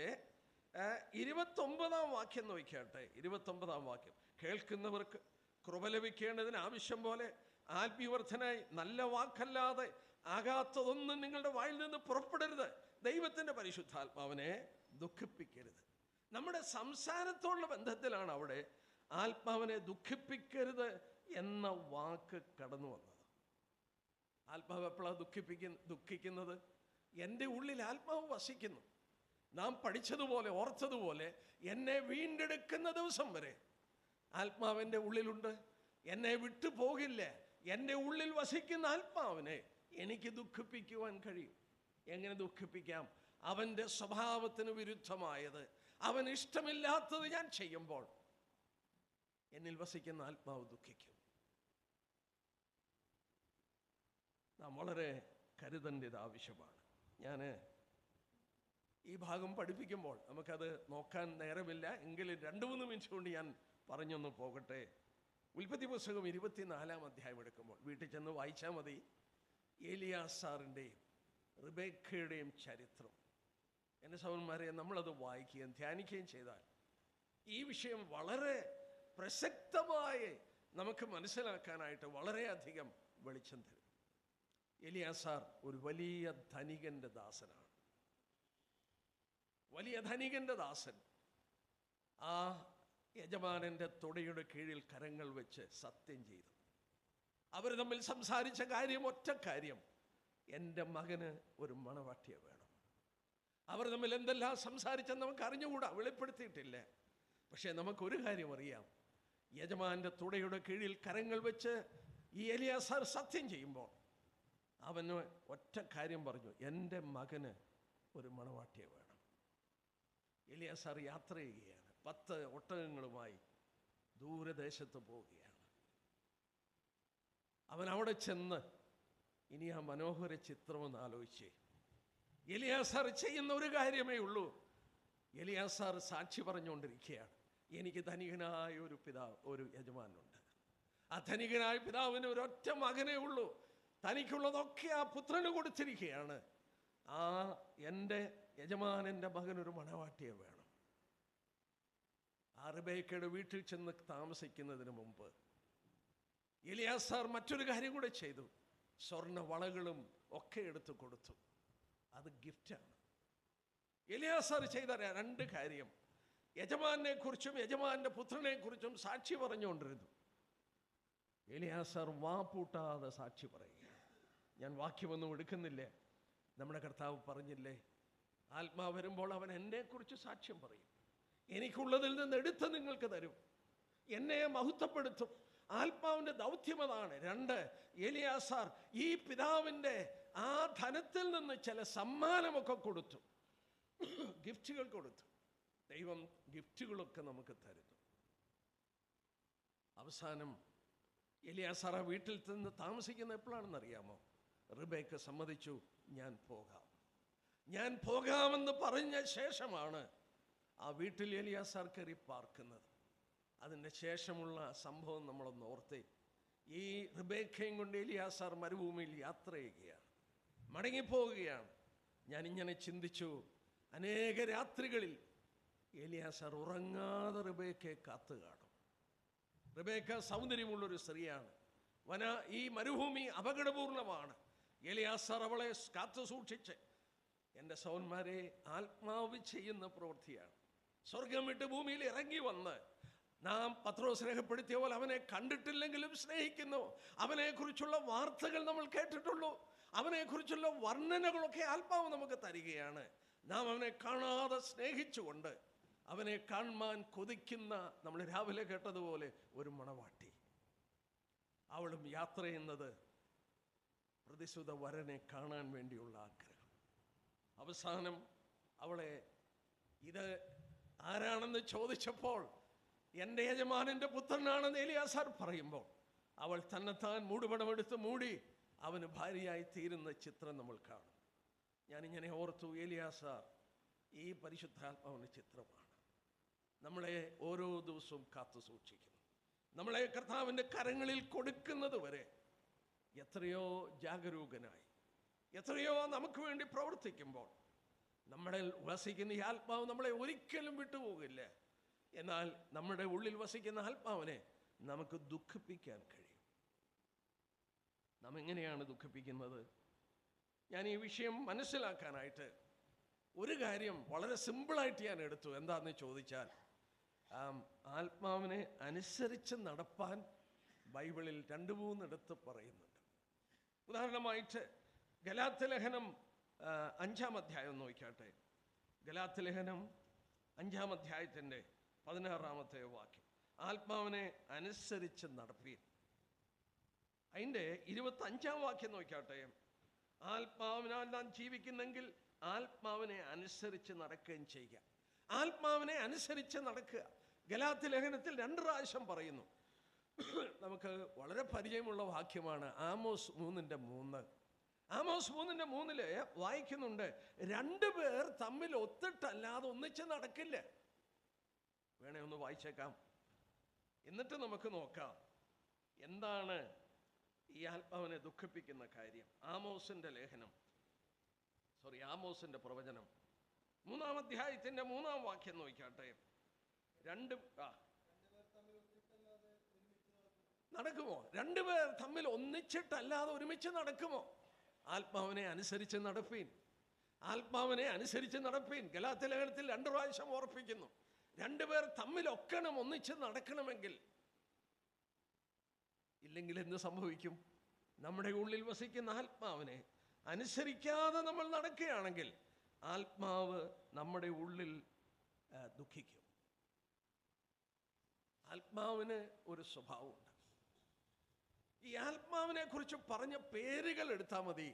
29-ാം വാക്യം നോക്കിയാട്ടെ. 29-ാം വാക്യം. കേൾക്കുന്നവർക്ക് കൃപ ലഭിക്കേണ്ടതിന് ആവശ്യം പോലെ ആത്മീയവർദ്ധനായി നല്ല വാക്കല്ലാതെ ആകാത്തതൊന്നും നിങ്ങളുടെ വായിൽ നിന്ന് പുറപ്പെടരുത്. ദൈവത്തിൻ്റെ പരിശുദ്ധാത്മാവിനെ ദുഃഖിപ്പിക്കരുത്. നമ്മുടെ സംസാരത്തോടുള്ള ബന്ധത്തിലാണ് അവിടെ ആത്മാവിനെ ദുഃഖിപ്പിക്കരുത് എന്ന വാക്ക് കടന്നു വന്നത്. ആത്മാവ് എപ്പോഴാണ് ദുഃഖിക്കുന്നത്? എൻ്റെ ഉള്ളിൽ ആത്മാവ് വസിക്കുന്നു. നാം പഠിച്ചതുപോലെ, ഓർത്തതുപോലെ, എന്നെ വീണ്ടെടുക്കുന്ന ദിവസം വരെ ആത്മാവിൻ്റെ ഉള്ളിലുണ്ട്. എന്നെ വിട്ടു പോകില്ല. എൻ്റെ ഉള്ളിൽ വസിക്കുന്ന ആത്മാവിനെ എനിക്ക് ദുഃഖിപ്പിക്കുവാൻ കഴിയും. എങ്ങനെ ദുഃഖിപ്പിക്കാം? അവൻ്റെ സ്വഭാവത്തിന് വിരുദ്ധമായത്, അവൻ ഇഷ്ടമില്ലാത്തത് ഞാൻ ചെയ്യുമ്പോൾ എന്നിൽ വസിക്കുന്ന ആത്മാവ് ദുഃഖിക്കും. നാം വളരെ കരുതേണ്ടത് ആവശ്യമാണ്. ഞാൻ ഈ ഭാഗം പഠിപ്പിക്കുമ്പോൾ നമുക്കത് നോക്കാൻ നേരമില്ല. എങ്കിലും 2-3 മിനിറ്റ് കൊണ്ട് ഞാൻ പറഞ്ഞൊന്ന് പോകട്ടെ. ഉൽപ്പത്തി പുസ്തകം 24-ാം അധ്യായം എടുക്കുമ്പോൾ വീട്ടിൽ ചെന്ന് വായിച്ചാൽ മതി. ഏലിയാസാറിൻ്റെയും റിബേക്കയുടെയും ചരിത്രം. എൻ്റെ സഹോദരന്മാരെ, നമ്മളത് വായിക്കുകയും ധ്യാനിക്കുകയും ചെയ്താൽ ഈ വിഷയം വളരെ പ്രസക്തമായി നമുക്ക് മനസ്സിലാക്കാനായിട്ട് വളരെയധികം വെളിച്ചം തരും. എലിയാസാർ ഒരു വലിയ ധനികന്റെ ദാസനാണ്. വലിയ ധനികന്റെ ദാസൻ ആ യജമാനന്റെ തുടയുടെ കീഴിൽ കരങ്ങൾ വെച്ച് സത്യം ചെയ്തു. അവർ തമ്മിൽ സംസാരിച്ച കാര്യം ഒറ്റ കാര്യം: എൻ്റെ മകന് ഒരു മണവാട്ടിയെ വേണം. അവർ തമ്മിൽ എന്തെല്ലാം സംസാരിച്ചെന്ന് നമുക്ക് അറിഞ്ഞുകൂടാ, വെളിപ്പെടുത്തിയിട്ടില്ല. പക്ഷേ നമുക്കൊരു കാര്യം അറിയാം: യജമാന്റെ തുടയുടെ കീഴിൽ കരങ്ങൾ വെച്ച് ഈ എലിയാസാർ സത്യം ചെയ്യുമ്പോൾ അവന് ഒറ്റ കാര്യം പറഞ്ഞു: എൻ്റെ മകന് ഒരു മണവാട്ടിയെ വേണം. എലിയാസാർ യാത്ര ചെയ്യുകയാണ്. 10 ഒട്ടകങ്ങളുമായി ദൂരദേശത്ത് പോവുകയാണ്. അവൻ അവിടെ ചെന്ന് ഇനി ആ മനോഹര ചിത്രമെന്ന് ആലോചിച്ച്, എലിയാസാർ ചെയ്യുന്ന ഒരു കാര്യമേ ഉള്ളൂ. എലിയാസാർ സാക്ഷി പറഞ്ഞുകൊണ്ടിരിക്കുകയാണ്: എനിക്ക് ധനികനായ ഒരു യജമാനുണ്ട്. ആ ധനികനായ പിതാവിന് ഒരൊറ്റ മകനേ ഉള്ളൂ. തനിക്കുള്ളതൊക്കെ ആ പുത്രന് കൊടുത്തിരിക്കുകയാണ്. ആ എൻ്റെ യജമാനൻ്റെ മകനൊരു മണവാട്ടിയെ വേണം. ആ റിബേക്കയുടെ വീട്ടിൽ ചെന്ന് താമസിക്കുന്നതിന് മുമ്പ് എലിയാസാർ മറ്റൊരു കാര്യം കൂടെ ചെയ്തു. സ്വർണ്ണ വളകളും ഒക്കെ എടുത്തു കൊടുത്തു. അത് ഗിഫ്റ്റാണ്. എലിയാസാർ ചെയ്ത 2 കാര്യം: യജമാനെ കുറിച്ചും യജമാന്റെ പുത്രനെ കുറിച്ചും സാക്ഷി പറഞ്ഞുകൊണ്ടിരുന്നു. എലിയാസാർ വാ പൂട്ടാതെ സാക്ഷി പറയുക. ഞാൻ വാക്യമൊന്നും എടുക്കുന്നില്ലേ, നമ്മുടെ കർത്താവ് പറഞ്ഞില്ലേ, ആത്മാവ് വരുമ്പോൾ അവൻ എന്നെക്കുറിച്ച് സാക്ഷ്യം പറയും, എനിക്കുള്ളതിൽ നിന്ന് എടുത്ത് നിങ്ങൾക്ക് തരും, എന്നെ മഹത്വപ്പെടുത്തും. ആത്മാവിൻ്റെ ദൗത്യം അതാണ്. 2, എലിയാസാർ ഈ പിതാവിൻ്റെ ആ ധനത്തിൽ നിന്ന് ചില സമ്മാനമൊക്കെ കൊടുത്തു, ഗിഫ്റ്റുകൾ കൊടുത്തു. ദൈവം ഗിഫ്റ്റുകളൊക്കെ നമുക്ക് തരുന്നു. അവസാനം എലിയാസാർ ആ വീട്ടിൽ നിന്ന് താമസിക്കുന്ന എപ്പോഴാണെന്ന് അറിയാമോ? റിബേക്ക സമ്മതിച്ചു, ഞാൻ പോകാമെന്ന് പറഞ്ഞ ശേഷമാണ് ആ വീട്ടിൽ എലിയാസാർ കയറി പാർക്കുന്നത്. അതിൻ്റെ ശേഷമുള്ള സംഭവം നമ്മളൊന്ന് ഓർത്തേ. ഈ റിബേക്കയും കൊണ്ട് എലിയാസാർ മരുഭൂമിയിൽ യാത്ര ചെയ്യുകയാണ്, മടങ്ങിപ്പോവുകയാണ്. ഞാനിങ്ങനെ ചിന്തിച്ചു, അനേക രാത്രികളിൽ എലിയാസാർ ഉറങ്ങാതെ റിബേക്കയെ കാത്തു കാണും. റിബേക്ക സൗന്ദര്യമുള്ളൊരു സ്ത്രീയാണ്. ഈ മരുഭൂമി അപകടപൂർണമാണ്. എലിയാസാർ അവളെ കാത്തു സൂക്ഷിച്ച്, എൻ്റെ സഹോദരന്മാരെ, ആത്മാവ് ചെയ്യുന്ന പ്രവൃത്തിയാണ്. സ്വർഗം വിട്ട് ഭൂമിയിൽ ഇറങ്ങി വന്ന് നാം പത്രോസ് രേഖപ്പെടുത്തിയ പോലെ അവനെ കണ്ടിട്ടില്ലെങ്കിലും സ്നേഹിക്കുന്നു. അവനെക്കുറിച്ചുള്ള വാർത്തകൾ നമ്മൾ കേട്ടിട്ടുള്ളൂ. അവനെക്കുറിച്ചുള്ള വർണ്ണനകളൊക്കെ ആത്മാവ് നമുക്ക് തരികയാണ്. നാം അവനെ കാണാതെ സ്നേഹിച്ചുകൊണ്ട് അവനെ കാണാൻ കൊതിക്കുന്ന, നമ്മൾ രാവിലെ കേട്ടതുപോലെ, ഒരു മണവാട്ടി. അവളും യാത്ര ചെയ്യുന്നത് പ്രതിസുത വരനെ കാണാൻ വേണ്ടിയുള്ള ആഗ്രഹം. അവസാനം അവളെ ഇത് ആരാണെന്ന് ചോദിച്ചപ്പോൾ എൻ്റെ യജമാനൻ്റെ പുത്രനാണെന്ന് എലിയാസാർ പറയുമ്പോൾ അവൾ തന്നെത്താൻ മൂടുപടമെടുത്ത് മൂടി അവന് ഭാര്യയായി തീരുന്ന ചിത്രം നമ്മൾ കാണും. ഞാനിങ്ങനെ ഓർത്തു, എലിയാസാർ ഈ പരിശുദ്ധാത്മാവിൻ്റെ ചിത്രമാണ്. നമ്മളെ ഓരോ ദിവസവും കാത്തു സൂക്ഷിക്കുന്നു. നമ്മളെ കർത്താവിൻ്റെ കരങ്ങളിൽ കൊടുക്കുന്നത് വരെ എത്രയോ ജാഗരൂകനായി, എത്രയോ നമുക്ക് വേണ്ടി പ്രവർത്തിക്കുമ്പോൾ നമ്മുടെ വസിക്കുന്ന ഈ ആത്മാവ് നമ്മളെ ഒരിക്കലും വിട്ടുപോകില്ല. എന്നാൽ നമ്മുടെ ഉള്ളിൽ വസിക്കുന്ന ആത്മാവിനെ നമുക്ക് ദുഃഖിപ്പിക്കാൻ കഴിയും. നാം എങ്ങനെയാണ് ദുഃഖിപ്പിക്കുന്നത്? ഞാൻ ഈ വിഷയം മനസ്സിലാക്കാനായിട്ട് ഒരു കാര്യം വളരെ സിമ്പിളായിട്ട് ഞാൻ എടുത്തു. എന്താണെന്ന് ചോദിച്ചാൽ, ആത്മാവിനെ അനുസരിച്ച് നടപ്പാൻ ബൈബിളിൽ 2-3 ഇടത്ത് പറയുന്നുണ്ട്. ഉദാഹരണമായിട്ട് ഗലാത്യലേഖനം 5-ാം അധ്യായം നോക്കിയാട്ടെ. ഗലാത്യലേഖനം 5-ാം അധ്യായത്തിൻ്റെ 16-ാമത്തെ വാക്യം: ആത്മാവിനെ അനുസരിച്ച് നടപ്പീൻ. അതിൻ്റെ 25-ാം വാക്യം നോക്കിയാട്ടെ: ആത്മാവിനാൽ നാം ജീവിക്കുന്നെങ്കിൽ ആത്മാവിനെ അനുസരിച്ച് നടക്കുകയും ചെയ്യുക. ആത്മാവിനെ അനുസരിച്ച് നടക്കുക ഗലാത്യലേഖനത്തിൽ 2 പ്രാവശ്യം പറയുന്നു. നമുക്ക് വളരെ പരിചയമുള്ള വാക്യമാണ് ആമോസ് 3:3. ആമോസ് 3:3 വായിക്കുന്നുണ്ട്, 2 പേർ തമ്മിൽ ഒത്തിട്ടല്ലാതെ ഒന്നിച്ച് നടക്കില്ല. വേണേ ഒന്ന് വായിച്ചേക്കാം, എന്നിട്ട് നമുക്ക് നോക്കാം എന്താണ് ഈ ആത്മാവിനെ ദുഃഖിപ്പിക്കുന്ന കാര്യം. ആമോസിന്റെ പ്രവചനം 3-ാം അധ്യായത്തിന്റെ 3-ാം വാക്യം നോക്കിയാട്ടെ. നടക്കുമോ? 2 പേർ തമ്മിൽ ഒന്നിച്ചിട്ടല്ലാതെ ഒരുമിച്ച് നടക്കുമോ? ആത്മാവിനെ അനുസരിച്ച് നടപ്പീൻ, ആത്മാവിനെ അനുസരിച്ച് നടപ്പീൻ. ഗലാത്യ ലേഖനത്തിൽ 2 പ്രാവശ്യം ഓർപ്പിക്കുന്നു. 2 പേർ തമ്മിലൊക്കണം, ഒന്നിച്ച് നടക്കണമെങ്കിൽ. ഇല്ലെങ്കിൽ എന്ത് സംഭവിക്കും? നമ്മുടെ ഉള്ളിൽ വസിക്കുന്ന ആത്മാവിനെ അനുസരിക്കാതെ നമ്മൾ നടക്കുകയാണെങ്കിൽ ആത്മാവ് നമ്മുടെ ഉള്ളിൽ ദുഃഖിക്കും. ആത്മാവിന് ഒരു സ്വഭാവമുണ്ട്. ഈ ആത്മാവിനെ കുറിച്ച് പറഞ്ഞ പേരുകൾ എടുത്താൽ മതി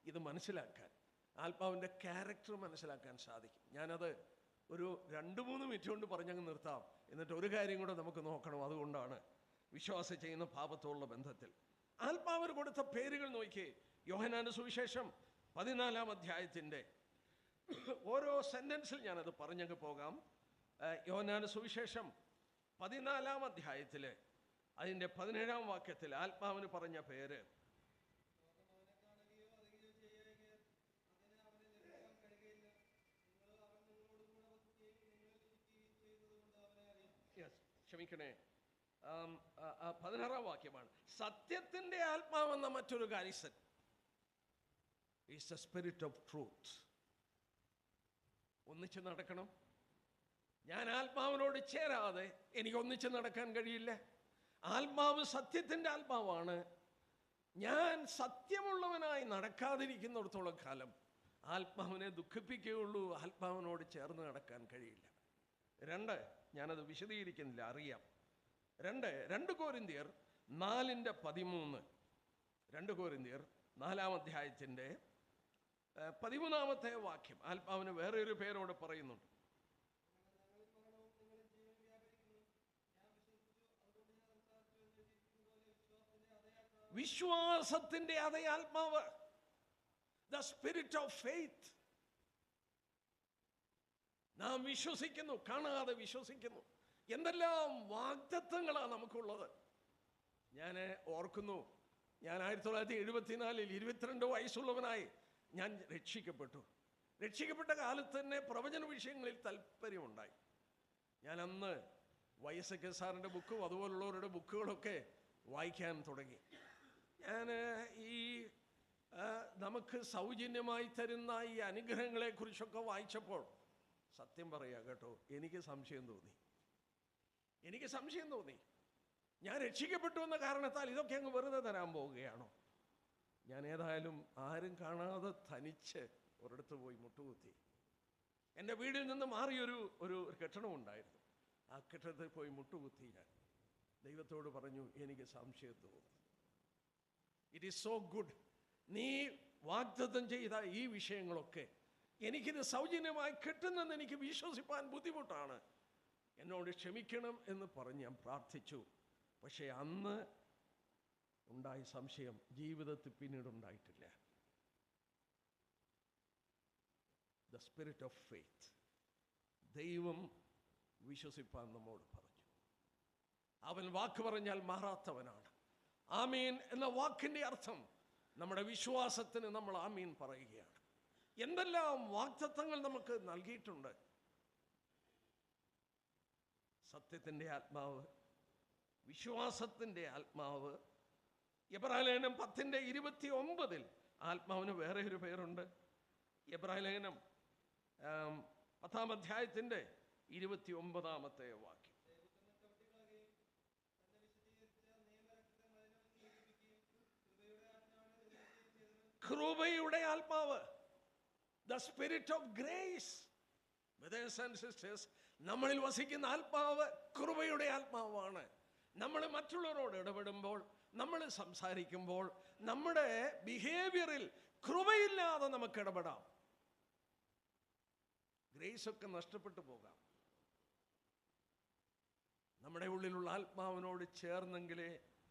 ഇത് മനസ്സിലാക്കാൻ, ആത്മാവിൻ്റെ ക്യാരക്ടർ മനസ്സിലാക്കാൻ സാധിക്കും. ഞാനത് ഒരു 2-3 മിനിറ്റ് കൊണ്ട് പറഞ്ഞങ്ങ് നിർത്താം. എന്നിട്ട് ഒരു കാര്യം കൂടെ നമുക്ക് നോക്കണം. അതുകൊണ്ടാണ് വിശ്വാസം ചെയ്യുന്ന പാപത്തോടുള്ള ബന്ധത്തിൽ ആത്മാവിന് കൊടുത്ത പേരുകൾ നോക്കിയേ. യോഹന്നാന്റെ സുവിശേഷം 14-ാം അധ്യായത്തിൻ്റെ ഓരോ സെന്റൻസിൽ ഞാനത് പറഞ്ഞങ്ങ് പോകാം. യോഹന്നാന്റെ സുവിശേഷം 14-ാം അധ്യായത്തിൽ അതിൻ്റെ 17-ാം വാക്യത്തിൽ ആത്മാവിന് പറഞ്ഞ പേര് ക്ഷമിക്കണേ, 16-ാം വാക്യമാണ്. സത്യത്തിൻ്റെ ആത്മാവെന്ന മറ്റൊരു കാര്യസ്ഥൻ is the spirit of truth. ഒന്നിച്ച് നടക്കണം. ഞാൻ ആത്മാവിനോട് ചേരാതെ എനിക്ക് ഒന്നിച്ച് നടക്കാൻ കഴിയില്ല. ആത്മാവ് സത്യത്തിൻ്റെ ആത്മാവാണ്. ഞാൻ സത്യമുള്ളവനായി നടക്കാതിരിക്കുന്നിടത്തോളം കാലം ആത്മാവിനെ ദുഃഖിപ്പിക്കുകയുള്ളൂ. ആത്മാവിനോട് ചേർന്ന് നടക്കാൻ കഴിയില്ല. 2, ഞാനത് വിശദീകരിക്കുന്നില്ല, അറിയാം. 2 കൊരിന്ത്യർ 4:13. 2 കൊരിന്ത്യർ 4-ാം അധ്യായത്തിൻ്റെ 13-ാമത്തെ വാക്യം ആത്മാവിന് വേറെ ഒരു പേരോട് പറയുന്നുണ്ട്. വിശ്വാസത്തിന്റെ അതേ ആത്മാവ്, ദ സ്പിരിറ്റ് ഓഫ് ഫെയ്ത്ത്. നാം വിശ്വസിക്കുന്നു, കാണാതെ വിശ്വസിക്കുന്നു. എന്തെല്ലാം വാഗ്ദത്തങ്ങളാണ് നമുക്കുള്ളത്. ഞാൻ ഓർക്കുന്നു, ഞാൻ 1974 22 വയസ്സുള്ളവനായി ഞാൻ രക്ഷിക്കപ്പെട്ടു. രക്ഷിക്കപ്പെട്ട കാലത്ത് തന്നെ പ്രവചന വിഷയങ്ങളിൽ താല്പര്യമുണ്ടായി. ഞാൻ അന്ന് വൈഎസ് സാറിൻ്റെ ബുക്കും അതുപോലുള്ളവരുടെ ബുക്കുകളൊക്കെ വായിക്കാൻ തുടങ്ങി. ഞാൻ ഈ നമുക്ക് സൗജന്യമായി തരുന്ന ഈ അനുഗ്രഹങ്ങളെക്കുറിച്ചൊക്കെ വായിച്ചപ്പോൾ സത്യം പറയാം കേട്ടോ, എനിക്ക് സംശയം തോന്നി. ഞാൻ രക്ഷിക്കപ്പെട്ടു എന്ന കാരണത്താൽ ഇതൊക്കെ അങ്ങ് വെറുതെ തരാൻ പോവുകയാണോ? ഞാൻ ഏതായാലും ആരും കാണാതെ തനിച്ച് ഒരിടത്ത് പോയി മുട്ടുകുത്തി. എൻ്റെ വീടിൽ നിന്ന് മാറിയൊരു കെട്ടിടമുണ്ടായിരുന്നു. ആ കെട്ടിടത്തിൽ പോയി മുട്ടുകുത്തി. ഞാൻ ദൈവത്തോട് പറഞ്ഞു, എനിക്ക് സംശയം തോന്നുന്നു. It is so good. നീ വാഗ്ദത്തം ചെയ്ത ഈ വിഷയങ്ങളൊക്കെ എനിക്കിത് സൗജന്യമായി കിട്ടുന്നെന്ന് എനിക്ക് വിശ്വസിപ്പാൻ ബുദ്ധിമുട്ടാണ്. എന്നോട് ക്ഷമിക്കണം എന്ന് പറഞ്ഞ് ഞാൻ പ്രാർത്ഥിച്ചു. പക്ഷേ അന്ന് ഉണ്ടായ സംശയം ജീവിതത്തിൽ പിന്നീട് ഉണ്ടായിട്ടില്ല. The spirit of faith. ദൈവം വിശ്വസിപ്പാൻ നമ്മോട് പറഞ്ഞു. അവൻ വാക്ക് പറഞ്ഞാൽ മാറാത്തവനാണ്. ആമീൻ എന്ന വാക്കിൻ്റെ അർത്ഥം നമ്മുടെ വിശ്വാസത്തിന് നമ്മൾ ആമീൻ പറയുകയാണ്. എന്തെല്ലാം വാഗ്ദത്തങ്ങൾ നമുക്ക് നൽകിയിട്ടുണ്ട്. സത്യത്തിൻ്റെ ആത്മാവ്, വിശ്വാസത്തിൻ്റെ ആത്മാവ്. എബ്രായലേഖനം 10:29 ആത്മാവിന് വേറെ ഒരു പേരുണ്ട്. എബ്രായലേഖനം 10-ാം അധ്യായത്തിൻ്റെ 29-ാമത്തെ വാക്യം. കൃപയുടെ ആത്മാവ്, the spirit of grace. Brothers and sisters, നമ്മളിൽ വസിക്കുന്ന ആത്മാവ് കൃപയുടെ ആത്മാവാണ്. നമ്മൾ മറ്റുള്ളവരോട് ഇടപെടുമ്പോൾ, നമ്മൾ സംസാരിക്കുമ്പോൾ, നമ്മുടെ ബിഹേവിയറിൽ കൃപയില്ലാതെ നമുക്ക് ഇടപെടാം. ഗ്രേസ് ഒക്കെ നഷ്ടപ്പെട്ടു പോകാം. നമ്മുടെ ഉള്ളിലുള്ള ആത്മാവിനോട് ചേർന്നെങ്കിലേ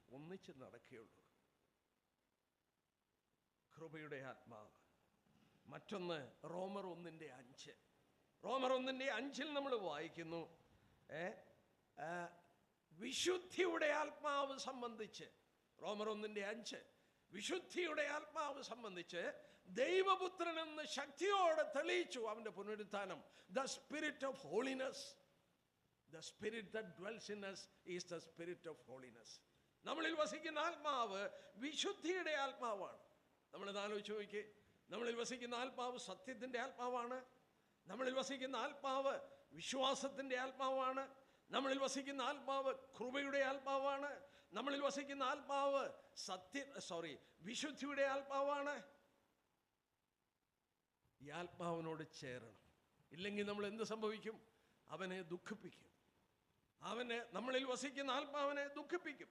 ഒന്നിച്ച് നടക്കുകയുള്ളൂ. കൃപയുടെ ആത്മാവ്. മറ്റൊന്ന് റോമർ 1:5. റോമർ 1:5 നമ്മൾ വായിക്കുന്നു, വിശുദ്ധിയുടെ ആത്മാവ് സംബന്ധിച്ച്. റോമർ 1:5 വിശുദ്ധിയുടെ ആത്മാവ് സംബന്ധിച്ച് ദൈവപുത്രൻ എന്ന് ശക്തിയോടെ തെളിയിച്ചു അവന്റെ പുനരുത്ഥാനം. The spirit of holiness. The spirit that dwells in us is the spirit of holiness. നമ്മളിൽ വസിക്കുന്ന ആത്മാവ് വിശുദ്ധിയുടെ ആത്മാവാണ്. നമ്മളിത് ആലോചിച്ച് നോക്കി. നമ്മളിൽ വസിക്കുന്ന ആത്മാവ് സത്യത്തിൻ്റെ ആത്മാവാണ്. നമ്മളിൽ വസിക്കുന്ന ആത്മാവ് വിശ്വാസത്തിൻ്റെ ആത്മാവാണ്. നമ്മളിൽ വസിക്കുന്ന ആത്മാവ് കൃപയുടെ ആത്മാവാണ്. നമ്മളിൽ വസിക്കുന്ന ആത്മാവ് വിശുദ്ധിയുടെ ആത്മാവാണ്. ഈ ആത്മാവിനോട് ചേരണം. ഇല്ലെങ്കിൽ നമ്മൾ എന്ത് സംഭവിക്കും? അവനെ ദുഃഖിപ്പിക്കും. നമ്മളിൽ വസിക്കുന്ന ആത്മാവിനെ ദുഃഖിപ്പിക്കും.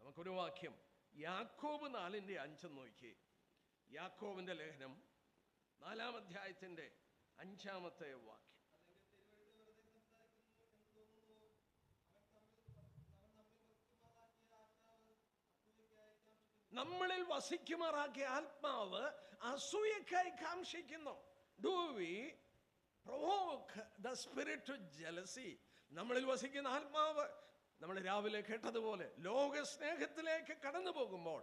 നമുക്കൊരു വാക്യം യാക്കോബ് 4:5 നോക്കി. യാക്കോബിന്റെ ലേഖനം 4-ാം അധ്യായത്തിന്റെ 5-ാമത്തെ വാക്യം. നമ്മളിൽ വസിക്കുമാറാക്കിയ ആത്മാവ് അസൂയക്കായി കാംക്ഷിക്കുന്നു. Do we provoke the spirit to jealousy? നമ്മളിൽ വസിക്കുന്ന ആത്മാവ്, നമ്മൾ രാവിലെ കേട്ടതുപോലെ, ലോക സ്നേഹത്തിലേക്ക് കടന്നു പോകുമ്പോൾ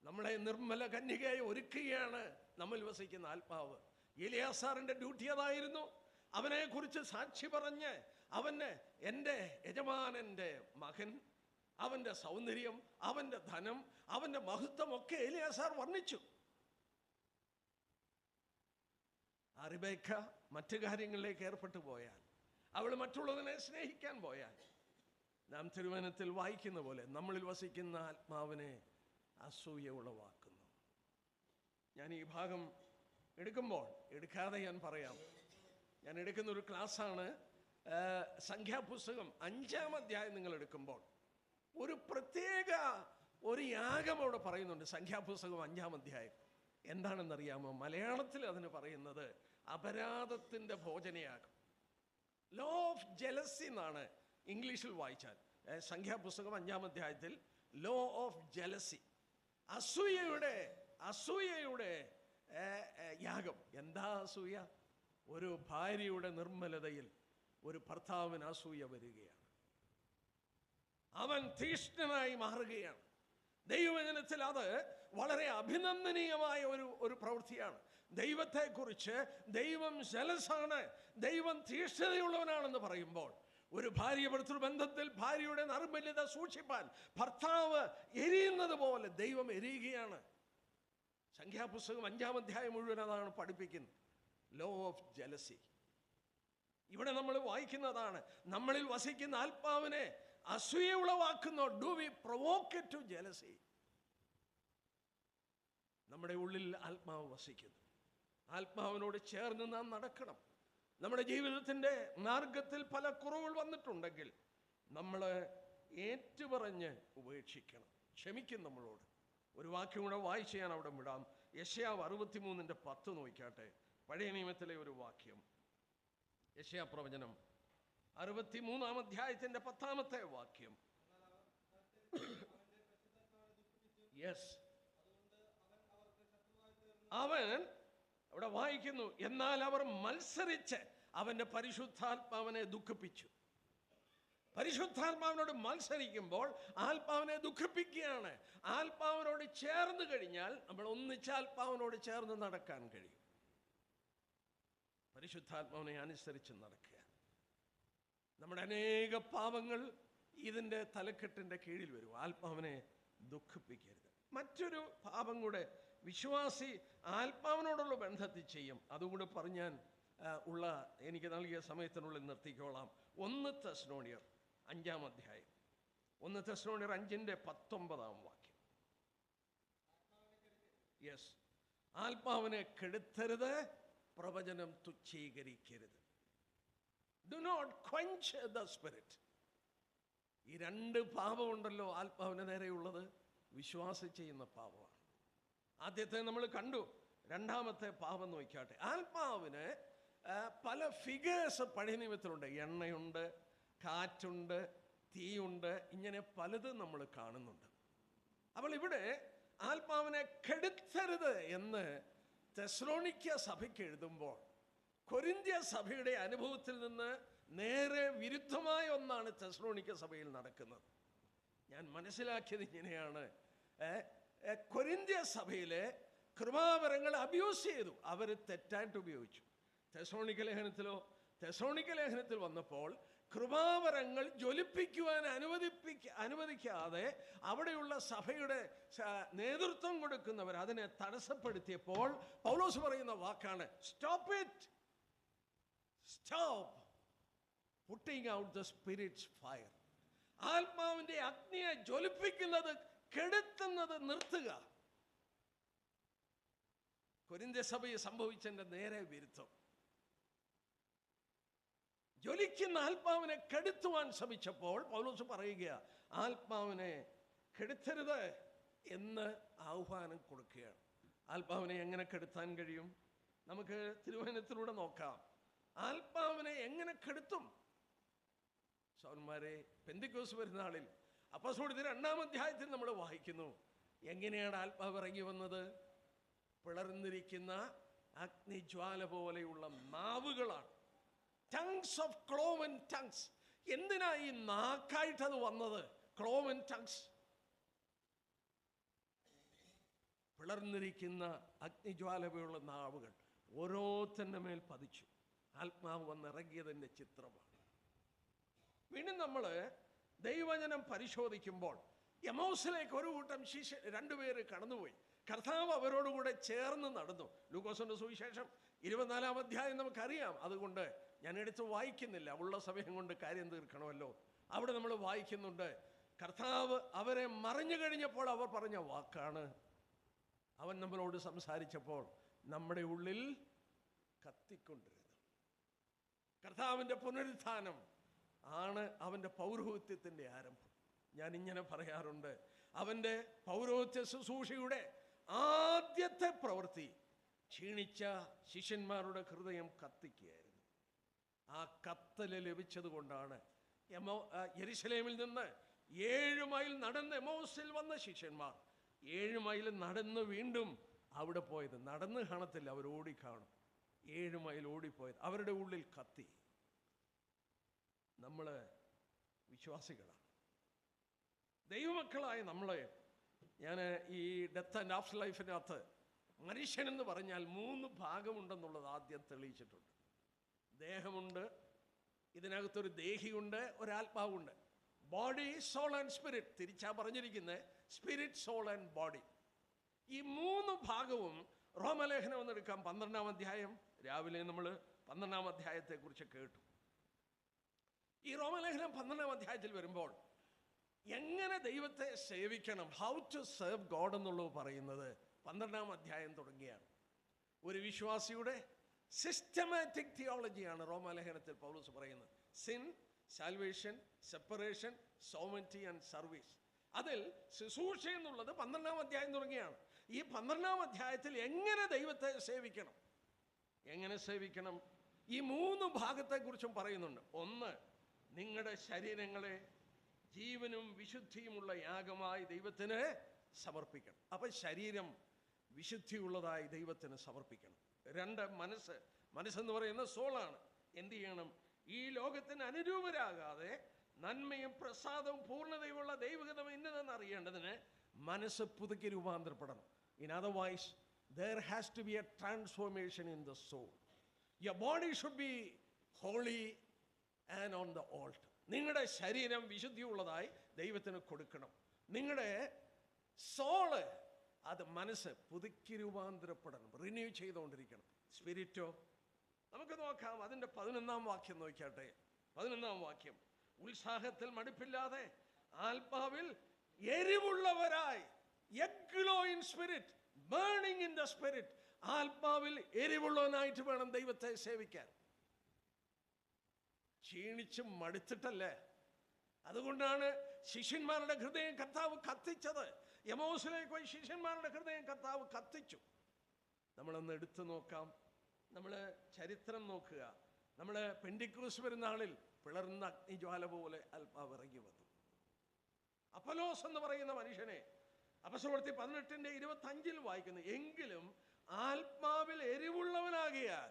നമ്മളെ നിർമ്മല കന്യകയായി ഒരുക്കുകയാണ് നമ്മിൽ വസിക്കുന്ന ആത്മാവ്. എലിയാസാറിന്റെ ഡ്യൂട്ടി അതായിരുന്നു. അവനെ കുറിച്ച് സാക്ഷി പറഞ്ഞ് എൻ്റെ യജമാനന്റെ മകൻ, അവന്റെ സൗന്ദര്യം, അവന്റെ ധനം, അവന്റെ മഹത്വം ഒക്കെ എലിയാസാർ വർണ്ണിച്ചു. റിബേക്ക മറ്റു കാര്യങ്ങളിലേക്ക് ഏർപ്പെട്ടു പോയാൽ, അവൾ മറ്റുള്ളതിനെ സ്നേഹിക്കാൻ പോയാൽ, നാം തിരുവചനത്തിൽ വായിക്കുന്ന പോലെ നമ്മളിൽ വസിക്കുന്ന ആത്മാവിനെ അസൂയ ഉളവാക്കുന്നു. ഞാൻ ഈ ഭാഗം എടുക്കാതെ ഞാൻ പറയാം. ഞാൻ എടുക്കുന്ന ഒരു ക്ലാസ്സാണ് സംഖ്യാപുസ്തകം 5-ാം അധ്യായം. നിങ്ങൾ എടുക്കുമ്പോൾ ഒരു പ്രത്യേക യാഗം അവിടെ പറയുന്നുണ്ട്. സംഖ്യാപുസ്തകം 5-ാം അധ്യായം എന്താണെന്നറിയാമോ? മലയാളത്തിൽ അതിന് പറയുന്നത് അപരാധത്തിൻ്റെ ഭോജനയാഗം. ലോ ഓഫ് ജലസി എന്നാണ് ഇംഗ്ലീഷിൽ വായിച്ചാൽ. സംഖ്യാപുസ്തകം 5-ാം അധ്യായത്തിൽ ലോ ഓഫ് ജലസി, അസൂയയുടെ യാഗം. എന്താ അസൂയ? ഒരു ഭാര്യയുടെ നിർമ്മലതയിൽ ഒരു ഭർത്താവിന് അസൂയ വരികയാണ്. അവൻ തീഷ്ണനായി മാറുകയാണ്. ദൈവവചനത്തിൽ അത് വളരെ അഭിനന്ദനീയമായ ഒരു പ്രവൃത്തിയാണ്. ദൈവത്തെക്കുറിച്ച് ദൈവം ജലസാണ്, ദൈവം തീഷ്ണതയുള്ളവനാണെന്ന് പറയുമ്പോൾ, ഒരു ഭാര്യ ഭർതൃബന്ധത്തിൽ ഭാര്യയുടെ നർമ്മല്യത സൂക്ഷിപ്പാൻ ഭർത്താവ് എരിയുന്നത് പോലെ ദൈവം എരിയുകയാണ്. സംഖ്യാപുസ്തകം 5-ാം അധ്യായം മുഴുവൻ അതാണ് പഠിപ്പിക്കുന്നത്. Law of jealousy. ഇവിടെ നമ്മൾ വായിക്കുന്നതാണ്, നമ്മളിൽ വസിക്കുന്ന ആത്മാവിനെ അസൂയ ഉളവാക്കുന്നു. Do we provoke it to jealousy? നമ്മുടെ ഉള്ളിൽ ആത്മാവ് വസിക്കുന്നു. ആത്മാവിനോട് ചേർന്ന് നാം നടക്കണം. നമ്മുടെ ജീവിതത്തിൻ്റെ മാർഗത്തിൽ പല കുറവുകൾ വന്നിട്ടുണ്ടെങ്കിൽ നമ്മൾ ഏറ്റുപറഞ്ഞ് ഉപേക്ഷിക്കണം, ക്ഷമിക്കും നമ്മളോട്. ഒരു വാക്യം കൂടെ വായിച്ച് ഞാൻ അവിടെ വിടാം. യെശയ്യാവ് 63:10 നോക്കിയാട്ടെ. പഴയ നിയമത്തിലെ ഒരു വാക്യം. യെശയ്യാ പ്രവചനം 63-ാം അധ്യായത്തിന്റെ 10-ാമത്തെ വാക്യം. യെസ്, അവൻ അവിടെ വായിക്കുന്നു, എന്നാൽ അവർ മത്സരിച്ച് അവന്റെ പരിശുദ്ധാത്മാവിനെ ദുഃഖിപ്പിച്ചു. പരിശുദ്ധാത്മാവിനോട് മത്സരിക്കുമ്പോൾ ആത്മാവിനെ ദുഃഖിപ്പിക്കുകയാണ്. ആത്മാവിനോട് ചേർന്ന് കഴിഞ്ഞാൽ നമ്മൾ ഒന്നിച്ച് ആത്മാവിനോട് ചേർന്ന് നടക്കാൻ കഴിയും. പരിശുദ്ധാത്മാവിനെ അനുസരിച്ച് നടക്കുക. നമ്മുടെ അനേക പാപങ്ങൾ ഇതിൻ്റെ തലക്കെട്ടിൻ്റെ കീഴിൽ വരും. ആത്മാവിനെ ദുഃഖിപ്പിക്കരുത്. മറ്റൊരു പാപം കൂടെ വിശ്വാസി ആത്മാവിനോടുള്ള ബന്ധത്തിൽ ചെയ്യും. അതുകൂടെ പറഞ്ഞാൽ എനിക്ക് നൽകിയ സമയത്തിനുള്ളിൽ നിർത്തിക്കോളാം. 1 തെസ്സലോനിയർ 5-ാം അധ്യായം, 1 തെസ്സലോനിയർ 5:19 വാക്യം. യെസ്, ആത്മാവിനെ കെടുത്തരുത്, പ്രവചനം തുച്ഛീകരിക്കരുത്. Do not quench the spirit. ഈ 2 പാപമുണ്ടല്ലോ ആത്മാവിന് നേരെയുള്ളത്. വിശ്വാസം ചെയ്യുന്ന പാപമാണ്. ആദ്യത്തെ നമ്മൾ കണ്ടു. 2ാമത്തെ പാപം നോക്കിയാട്ടെ. ആത്മാവിന് പല ഫിഗേഴ്സ് പഴയ നിയമത്തിലുണ്ട്. എണ്ണയുണ്ട്, കാറ്റുണ്ട്, തീയുണ്ട്, ഇങ്ങനെ പലതും നമ്മൾ കാണുന്നുണ്ട്. അപ്പോൾ ഇവിടെ ആത്മാവിനെ കെടുത്തരുത് എന്ന് തെസ്സലോനിക്ക സഭയ്ക്ക് എഴുതുമ്പോൾ കൊരിന്ത്യ സഭയുടെ അനുഭവത്തിൽ നിന്ന് നേരെ വിരുദ്ധമായ ഒന്നാണ് തെസ്സലോനിക്ക സഭയിൽ നടക്കുന്നത്. ഞാൻ മനസ്സിലാക്കിയത് ഇങ്ങനെയാണ്. കൊരിന്ത്യ സഭയിലെ കൃപാവരങ്ങൾ അബ്യൂസ് ചെയ്തു. അവർ തെറ്റായിട്ട് ഉപയോഗിച്ചു. തെസ്സലോനിക്ക ലേഖനത്തിൽ വന്നപ്പോൾ കൃപാവരങ്ങൾ ജ്വലിപ്പിക്കുവാൻ അനുവദിക്കാതെ അവിടെയുള്ള സഭയുടെ നേതൃത്വം കൊടുക്കുന്നവർ അതിനെ തടസ്സപ്പെടുത്തിയപ്പോൾ പൗലോസ് പറയുന്ന വാക്കാണ് stop it, stop putting out the spirit's fire. ആത്മാവിന്റെ അഗ്നിയെ ജ്വലിപ്പിക്കുന്നത്, കെടുത്തുന്നത് നിർത്തുക. കൊരിന്ത്യ സഭയിൽ സംഭവിച്ചതിന്റെ നേരെ വിരുദ്ധം. ജ്വലിക്കുന്ന ആത്മാവിനെ കെടുത്തുവാൻ ശ്രമിച്ചപ്പോൾ പൗലോസ് പറയുക, ആത്മാവിനെ കെടുത്തരുത് എന്ന് ആഹ്വാനം കൊടുക്കുകയാണ്. ആത്മാവിനെ എങ്ങനെ കെടുത്താൻ കഴിയും? നമുക്ക് തിരുവചനത്തിലൂടെ നോക്കാം. ആത്മാവിനെ എങ്ങനെ കെടുത്തും? സഹോദരന്മാരെ, പെന്തിക്കോസ് പെരുന്നാളിൽ അപ്പോസ്തലരുടെ 2-ാം അധ്യായത്തിൽ നമ്മൾ വായിക്കുന്നു, എങ്ങനെയാണ് ആത്മാവ് ഇറങ്ങി വന്നത്? പിളർന്നിരിക്കുന്ന അഗ്നിജ്വാല പോലെയുള്ള നാവുകളാണ്. Tongues of cloven tongues. എന്തിനാ ഈ നാക്കായിട്ടത് വന്നത്? ക്ലോവൻ ടങ്സ്, പിളർന്നിരിക്കുന്ന അഗ്നിജ്വാല പോലുള്ള നാവുകൾ ഓരോരുത്തരുടെ മേൽ പതിച്ചു. ആത്മാവ് വന്നിറങ്ങിയതിൻ്റെ ചിത്രമാണ്. വീണ്ടും നമ്മൾ ദൈവവചനം പരിശോധിക്കുമ്പോൾ എമൗസിലേക്ക് ഒരു കൂട്ടം രണ്ടുപേര് കടന്നുപോയി. കർത്താവ് അവരോടുകൂടെ ചേർന്ന് നടന്നു. ലൂക്കോസിന്റെ സുവിശേഷം 24-ാം അധ്യായം നമുക്കറിയാം. അതുകൊണ്ട് ഞാൻ എടുത്ത് വായിക്കുന്നില്ല, ഉള്ള സമയം കൊണ്ട് കാര്യം തീർക്കണമല്ലോ. അവിടെ നമ്മൾ വായിക്കുന്നുണ്ട്, കർത്താവ് അവരെ മറിഞ്ഞു കഴിഞ്ഞപ്പോൾ അവർ പറഞ്ഞ വാക്കാണ്, അവൻ നമ്മളോട് സംസാരിച്ചപ്പോൾ നമ്മുടെ ഉള്ളിൽ കത്തിക്കൊണ്ടിരുന്നു. കർത്താവിൻ്റെ പുനരുത്ഥാനം ആണ് അവൻ്റെ പൗരോഹിത്യത്തിൻ്റെ ആരംഭം. ഞാൻ ഇങ്ങനെ പറയാറുണ്ട്, അവൻ്റെ പൗരോഹിത്യ ശുശ്രൂഷയുടെ ആദ്യത്തെ പ്രവൃത്തി ക്ഷീണിച്ച ശിഷ്യന്മാരുടെ ഹൃദയം കത്തിക്കുകയായിരുന്നു. ആ കത്തല് ലഭിച്ചത് കൊണ്ടാണ് യെരുശലേമിൽ നിന്ന് 7 മൈൽ നടന്ന് എമൗസിൽ വന്ന ശിഷ്യന്മാർ 7 മൈൽ നടന്ന് വീണ്ടും അവിടെ പോയത്. നടന്ന് കാണത്തില്ല, അവർ ഓടിക്കാണും. 7 മൈൽ ഓടിപ്പോയത് അവരുടെ ഉള്ളിൽ കത്തി. നമ്മൾ വിശ്വാസികളാണ്, ദൈവമക്കളായ നമ്മളെ. ഞാൻ ഈ ഡെത്ത് ആൻഡ് ആഫ്റ്റർ ലൈഫിനകത്ത് മനുഷ്യനെന്ന് പറഞ്ഞാൽ 3 ഭാഗമുണ്ടെന്നുള്ളത് ആദ്യം തെളിയിച്ചിട്ടുണ്ട്. ദേഹമുണ്ട്, ഇതിനകത്തൊരു ദേഹിയുണ്ട്, ഒരാത്മാവുണ്ട്. Body, soul and spirit. തിരിച്ചാ പറഞ്ഞിരിക്കുന്നത്, സ്പിരിറ്റ്, സോൾ ആൻഡ് ബോഡി. ഈ 3 ഭാഗവും റോമലേഖനം ഒന്നെടുക്കാം. 12-ാം അധ്യായം. രാവിലെ നമ്മൾ 12-ാം അധ്യായത്തെ കുറിച്ച് കേട്ടു. ഈ റോമലേഖനം 12-ാം അധ്യായത്തിൽ വരുമ്പോൾ എങ്ങനെ ദൈവത്തെ സേവിക്കണം, ഹൗ ടു സെർവ് ഗോഡ് എന്നുള്ളത് പറയുന്നത് 12-ാം അധ്യായം തുടങ്ങിയാണ്. ഒരു വിശ്വാസിയുടെ സിസ്റ്റമാറ്റിക് തിയോളജിയാണ് റോമാലേഖനത്തിൽ പൗലോസ് പറയുന്നത്. Sin, salvation, separation, sovereignty and service. അതിൽ ശുശ്രൂഷ എന്നുള്ളത് 12-ാം അധ്യായം തുടങ്ങിയാണ്. ഈ 12-ാം അധ്യായത്തിൽ എങ്ങനെ ദൈവത്തെ സേവിക്കണം, എങ്ങനെ സേവിക്കണം, ഈ 3 ഭാഗത്തെക്കുറിച്ചും പറയുന്നുണ്ട്. ഒന്ന്, നിങ്ങളുടെ ശരീരങ്ങളെ ജീവനും വിശുദ്ധിയുമുള്ള യാഗമായി ദൈവത്തിന് സമർപ്പിക്കണം. അപ്പൊ ശരീരം വിശുദ്ധിയുള്ളതായി ദൈവത്തിന് സമർപ്പിക്കണം. 2, മനസ്സെന്ന് പറയുന്ന സോളാണ്. എന്ത് ചെയ്യണം? ഈ ലോകത്തിന് അനുരൂപരാകാതെ നന്മയും പ്രസാദവും പൂർണ്ണതയുമുള്ള ദൈവഹിതം ഇന്നതെന്ന് അറിയേണ്ടതിന് മനസ്സ് പുതുക്കി രൂപാന്തരപ്പെടണം. In otherwise, there has to be a transformation in the soul. Your body should be holy and on the altar. നിങ്ങളുടെ ശരീരം വിശുദ്ധിയുള്ളതായി ദൈവത്തിന് കൊടുക്കണം. നിങ്ങളുടെ സോള്, അത് മനസ്സ് പുതുക്കി രൂപാന്തരപ്പെടണം, റിന്യൂ ചെയ്തുകൊണ്ടിരിക്കണം. സ്പിരിറ്റോ, നമുക്ക് നോക്കാം. അതിൻ്റെ 11-ാം വാക്യം നോക്കിയാട്ടെ. 11-ാം വാക്യം, ഉത്സാഹത്തിൽ മടുപ്പില്ലാതെ ആത്മാവിൽ എരിവുള്ളവരായി, aglow in spirit, burning in the spirit. ആത്മാവിൽ എരിവുള്ളവനായിട്ട് വേണം ദൈവത്തെ സേവിക്കാൻ. ക്ഷീണിച്ച് മടുത്തിട്ടല്ലേ. അതുകൊണ്ടാണ് ശിഷ്യന്മാരുടെ ഹൃദയം കർത്താവ് കത്തിച്ചത്. എമൗസിലേക്ക് പോയി ശിഷ്യന്മാരുടെ ഹൃദയം കർത്താവ് കത്തിച്ചു. നമ്മളൊന്ന് എടുത്തു നോക്കാം. നമ്മൾ ചരിത്രം നോക്കുക. നമ്മൾ പെന്തിക്കോസ്ത് പെരുന്നാളിൽ പിളർന്ന അഗ്നിജ്വാല പോലെ ആത്മാവ് ഇറങ്ങി വന്നു. അപ്പൊലോസ് എന്ന് പറയുന്ന മനുഷ്യനെ അപ്പോസ്തലപ്രവൃത്തി 18:25 വായിക്കുന്നു, എങ്കിലും ആത്മാവിൽ എരിവുള്ളവനാകിയാൽ.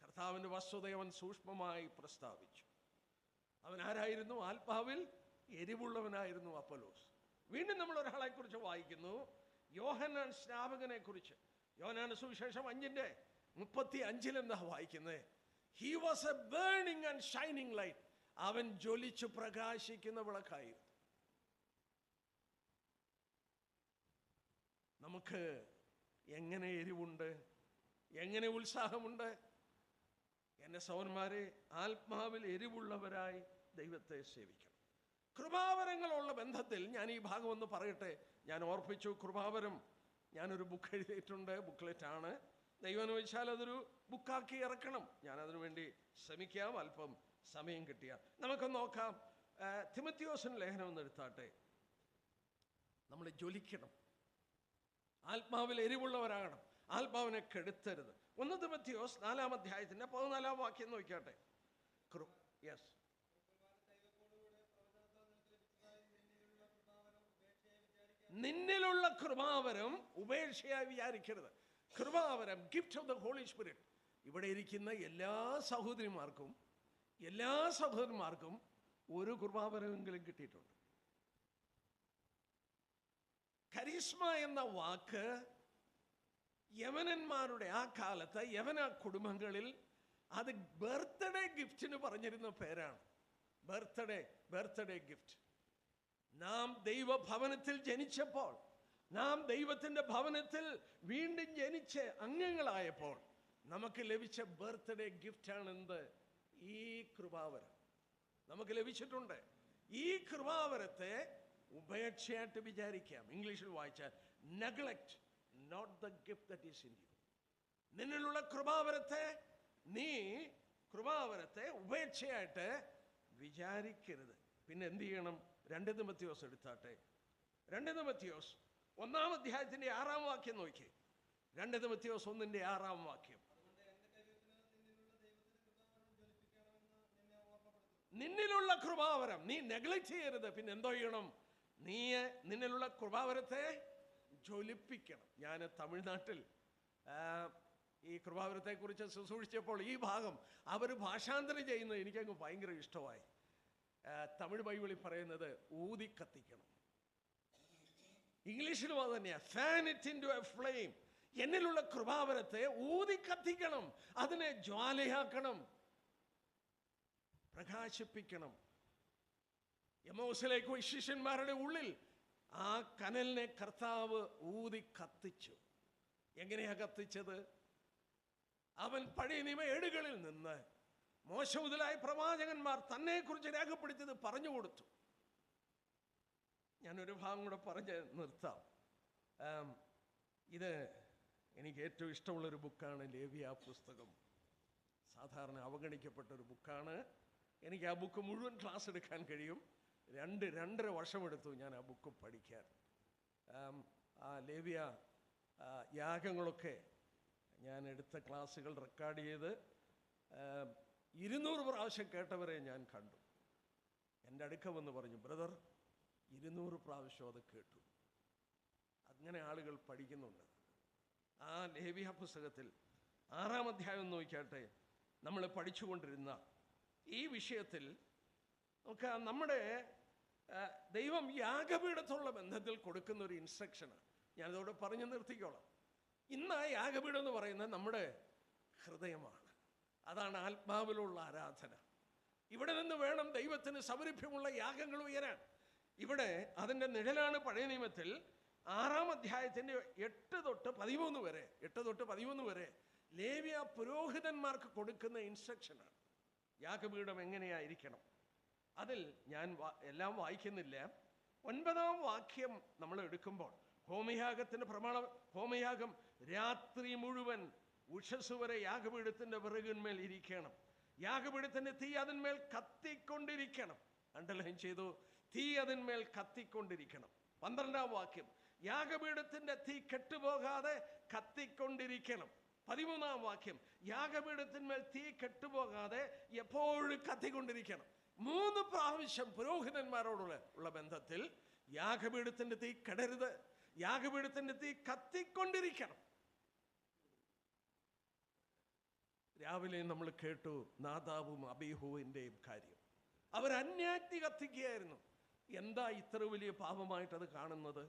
കർത്താവിൻ്റെ വസ്തുത അവൻ സൂക്ഷ്മമായി പ്രസ്താവിച്ചു. അവൻ ആരായിരുന്നു? ആത്മാവിൽ എരിവുള്ളവനായിരുന്നു അപ്പൊലോസ്. വീണ്ടും നമ്മൾ ഒരാളെ കുറിച്ച് വായിക്കുന്നു, യോഹന്നാൻ സ്നാപകനെ കുറിച്ച്. യോഹന്നാന്റെ സുവിശേഷം 5:35 എന്താ വായിക്കുന്നത്? He was a burning and shining light. അവൻ ജ്വലിച്ചു പ്രകാശിക്കുന്ന വിളക്കായി. നമുക്ക് എങ്ങനെ എരിവുണ്ട്, എങ്ങനെ ഉത്സാഹമുണ്ട്? എൻ്റെ സഹോദരന്മാരെ, ആത്മാവിൽ എരിവുള്ളവരായി ദൈവത്തെ സേവിക്കണം. കൃപാവരങ്ങളുള്ള ബന്ധത്തിൽ ഞാൻ ഈ ഭാഗം ഒന്ന് പറയട്ടെ. ഞാൻ ഓർപ്പിച്ചു, കൃപാവരം ഞാനൊരു ബുക്ക് എഴുതിയിട്ടുണ്ട്, ബുക്ക്ലെറ്റാണ്. ദൈവം അനുവദിച്ചാൽ അതൊരു ബുക്കാക്കി ഇറക്കണം. ഞാനതിനു വേണ്ടി ശ്രമിക്കാം, അല്പം സമയം കിട്ടിയാൽ. നമുക്ക് നോക്കാം. തിമോത്തിയോസിന്റെ ലേഖനം ഒന്ന് എടുത്താട്ടെ. നമ്മൾ ജ്വലിക്കണം, ആത്മാവിൽ എരിവുള്ളവരാകണം, ആത്മാവിനെ കെടുത്തരുത്. 1 തിമോത്തിയോസ് 4-ാം അധ്യായത്തിന്റെ 14-ാം വാക്യം നോക്കിയാട്ടെ. യെസ്. നിന്നിലുള്ള കൃപാവരം ഉപേക്ഷയായി വിചാരിക്കരുത്. കൃപാവരം, gift of the holy spirit. ഇവിടെ ഇരിക്കുന്ന എല്ലാ സഹോദരിമാർക്കും എല്ലാ സഹോദരന്മാർക്കും ഒരു കൃപാവരമെങ്കിലും കിട്ടിയിട്ടുണ്ട്. കരിസ്മ എന്ന വാക്ക് യവനന്മാരുടെ ആ കാലത്ത് യവന കുടുംബങ്ങളിൽ അത് ബർത്ത്ഡേ ഗിഫ്റ്റിന് പറഞ്ഞിരുന്ന പേരാണ്. Birthday gift. നാം ദൈവഭവനത്തിൽ ജനിച്ചപ്പോൾ, നാം ദൈവത്തിൻ്റെ ഭവനത്തിൽ വീണ്ടും ജനിച്ച് അംഗങ്ങളായപ്പോൾ നമുക്ക് ലഭിച്ച ബർത്ത്ഡേ ഗിഫ്റ്റാണ് എന്ത്? ഈ കൃപാവരം നമുക്ക് ലഭിച്ചിട്ടുണ്ട്. ഈ കൃപാവരത്തെ ഉപേക്ഷയായിട്ട് വിചാരിക്കാം. ഇംഗ്ലീഷിൽ വായിച്ചാൽ neglect not the gift that is in you. നിന്നിലുള്ള കൃപാവരത്തെ ഉപേക്ഷയായിട്ട് വിചാരിക്കരുത്. പിന്നെ എന്ത് ചെയ്യണം? 2 തിമോത്തിയോസ് എടുത്താട്ടെ. 2 തിമോത്തിയോസ് 1-ാം അധ്യായത്തിന്റെ 6-ാം വാക്യം നോക്കി. 2 തിമോത്തിയോസ് 1-ന്റെ 6-ാം വാക്യം. നിന്നിലുള്ള കൃപാവരം നീ നെഗ്ലക്ട് ചെയ്യരുത്. പിന്നെ എന്തോ ചെയ്യണം? നിന്നിലുള്ള കൃപാവരത്തെ ജ്വലിപ്പിക്കണം. ഞാൻ തമിഴ്നാട്ടിൽ ഈ കൃപാവരത്തെ കുറിച്ച് ശുശ്രൂഷിച്ചപ്പോൾ ഈ ഭാഗം അവർ ഭാഷാന്തരം ചെയ്യുന്നത് എനിക്കങ്ങ് ഭയങ്കര ഇഷ്ടമായി. തമിഴ് ബൈബിളിൽ പറയുന്നത് ഊതി കത്തിക്കണം. ഇംഗ്ലീഷിലും അത് തന്നെയാണ്, fan it into a flame. എന്നിലുള്ള കൃപാവരത്തെ ഊതി കത്തിക്കണം, അതിനെ ജ്വാലയാക്കണം, പ്രകാശിപ്പിക്കണം. എമ്മോസിലേക്ക് പോയി ശിഷ്യന്മാരുടെ ഉള്ളിൽ ആ കനലിനെ കർത്താവ് ഊതി കത്തിച്ചു. എങ്ങനെയാ കത്തിച്ചത്? അവൻ പഴയ നിയമ ഏടുകളിൽ നിന്ന് മോശ മുതലായ പ്രവാചകന്മാർ തന്നെ കുറിച്ച് രേഖപ്പെടുത്തിയത് പറഞ്ഞു കൊടുത്തു. ഞാനൊരു ഭാഗം കൂടെ പറഞ്ഞ് നിർത്താം. ഇത് എനിക്ക് ഏറ്റവും ഇഷ്ടമുള്ളൊരു ബുക്കാണ് ലേവ്യ പുസ്തകം. സാധാരണ അവഗണിക്കപ്പെട്ടൊരു ബുക്കാണ്. എനിക്ക് ആ ബുക്ക് മുഴുവൻ ക്ലാസ് എടുക്കാൻ കഴിയും. 2-2.5 വർഷമെടുത്തു ഞാൻ ആ ബുക്ക് പഠിക്കാൻ. ആ ലേവ്യ യാഗങ്ങളൊക്കെ ഞാൻ എടുത്ത ക്ലാസ്സുകൾ റെക്കോർഡ് ചെയ്ത് 200 പ്രാവശ്യം കേട്ടവരെ ഞാൻ കണ്ടു. എൻ്റെ അടുക്ക വന്ന് പറഞ്ഞു, ബ്രദർ 200 പ്രാവശ്യം അത് കേട്ടു. അങ്ങനെ ആളുകൾ പഠിക്കുന്നുണ്ട്. ആ ലേവ്യ പുസ്തകത്തിൽ 6-ാം അധ്യായം നോക്കിയാട്ടെ. നമ്മൾ പഠിച്ചുകൊണ്ടിരുന്ന ഈ വിഷയത്തിൽ നമുക്ക് നമ്മുടെ ദൈവം യാഗപീഠത്തുള്ള ബന്ധത്തിൽ കൊടുക്കുന്ന ഒരു ഇൻസ്ട്രക്ഷനാണ്. ഞാനതോടെ പറഞ്ഞു നിർത്തിക്കോളാം. ഇന്ന് ആ യാഗപീഠം എന്ന് പറയുന്നത് നമ്മുടെ ഹൃദയമാണ്. അതാണ് ആത്മാവിലുള്ള ആരാധന. ഇവിടെ നിന്ന് വേണം ദൈവത്തിന് സൗരഭ്യമുള്ള യാഗങ്ങൾ ഉയരാൻ. ഇവിടെ അതിൻ്റെ നിഴലാണ് പഴയ നിയമത്തിൽ 6-ാം അധ്യായത്തിൻ്റെ 8 തൊട്ട് 13 വരെ ലേവ്യ പുരോഹിതന്മാർക്ക് കൊടുക്കുന്ന ഇൻസ്ട്രക്ഷനാണ്. യാഗപീഠം എങ്ങനെയായിരിക്കണം? അതിൽ ഞാൻ എല്ലാം വായിക്കുന്നില്ല. 9-ാം വാക്യം നമ്മൾ എടുക്കുമ്പോൾ ഹോമയാഗം രാത്രി മുഴുവൻ ഉഷസ് വരെ യാഗപീഠത്തിന്റെ വിറകിന്മേൽ ഇരിക്കണം. യാഗപീഠത്തിന്റെ തീ അതിന്മേൽ കത്തിക്കൊണ്ടിരിക്കണം. അണ്ടർലൈൻ ചെയ്തു, തീ അതിന്മേൽ കത്തിക്കൊണ്ടിരിക്കണം. 12-ാം വാക്യം യാഗപീഠത്തിന്റെ തീ കെട്ടുപോകാതെ കത്തിക്കൊണ്ടിരിക്കണം. 13-ാം വാക്യം യാഗപീഠത്തിന്മേൽ തീ കെട്ടുപോകാതെ എപ്പോഴും കത്തിക്കൊണ്ടിരിക്കണം. 3 പ്രാവശ്യം പുരോഹിതന്മാരോടുള്ള ബന്ധത്തിൽ യാഗപീഠത്തിന്റെ തീ കെടരുത്, യാഗപീഠത്തിന്റെ തീ കത്തിക്കൊണ്ടിരിക്കണം. രാവിലെ നമ്മൾ കേട്ടു നാദാബും അബീഹുവിൻ്റെയും കാര്യം. അവർ അന്യാഗ്നി കത്തിക്കുകയായിരുന്നു. എന്താ ഇത്ര വലിയ പാപമായിട്ടത് കാണുന്നത്?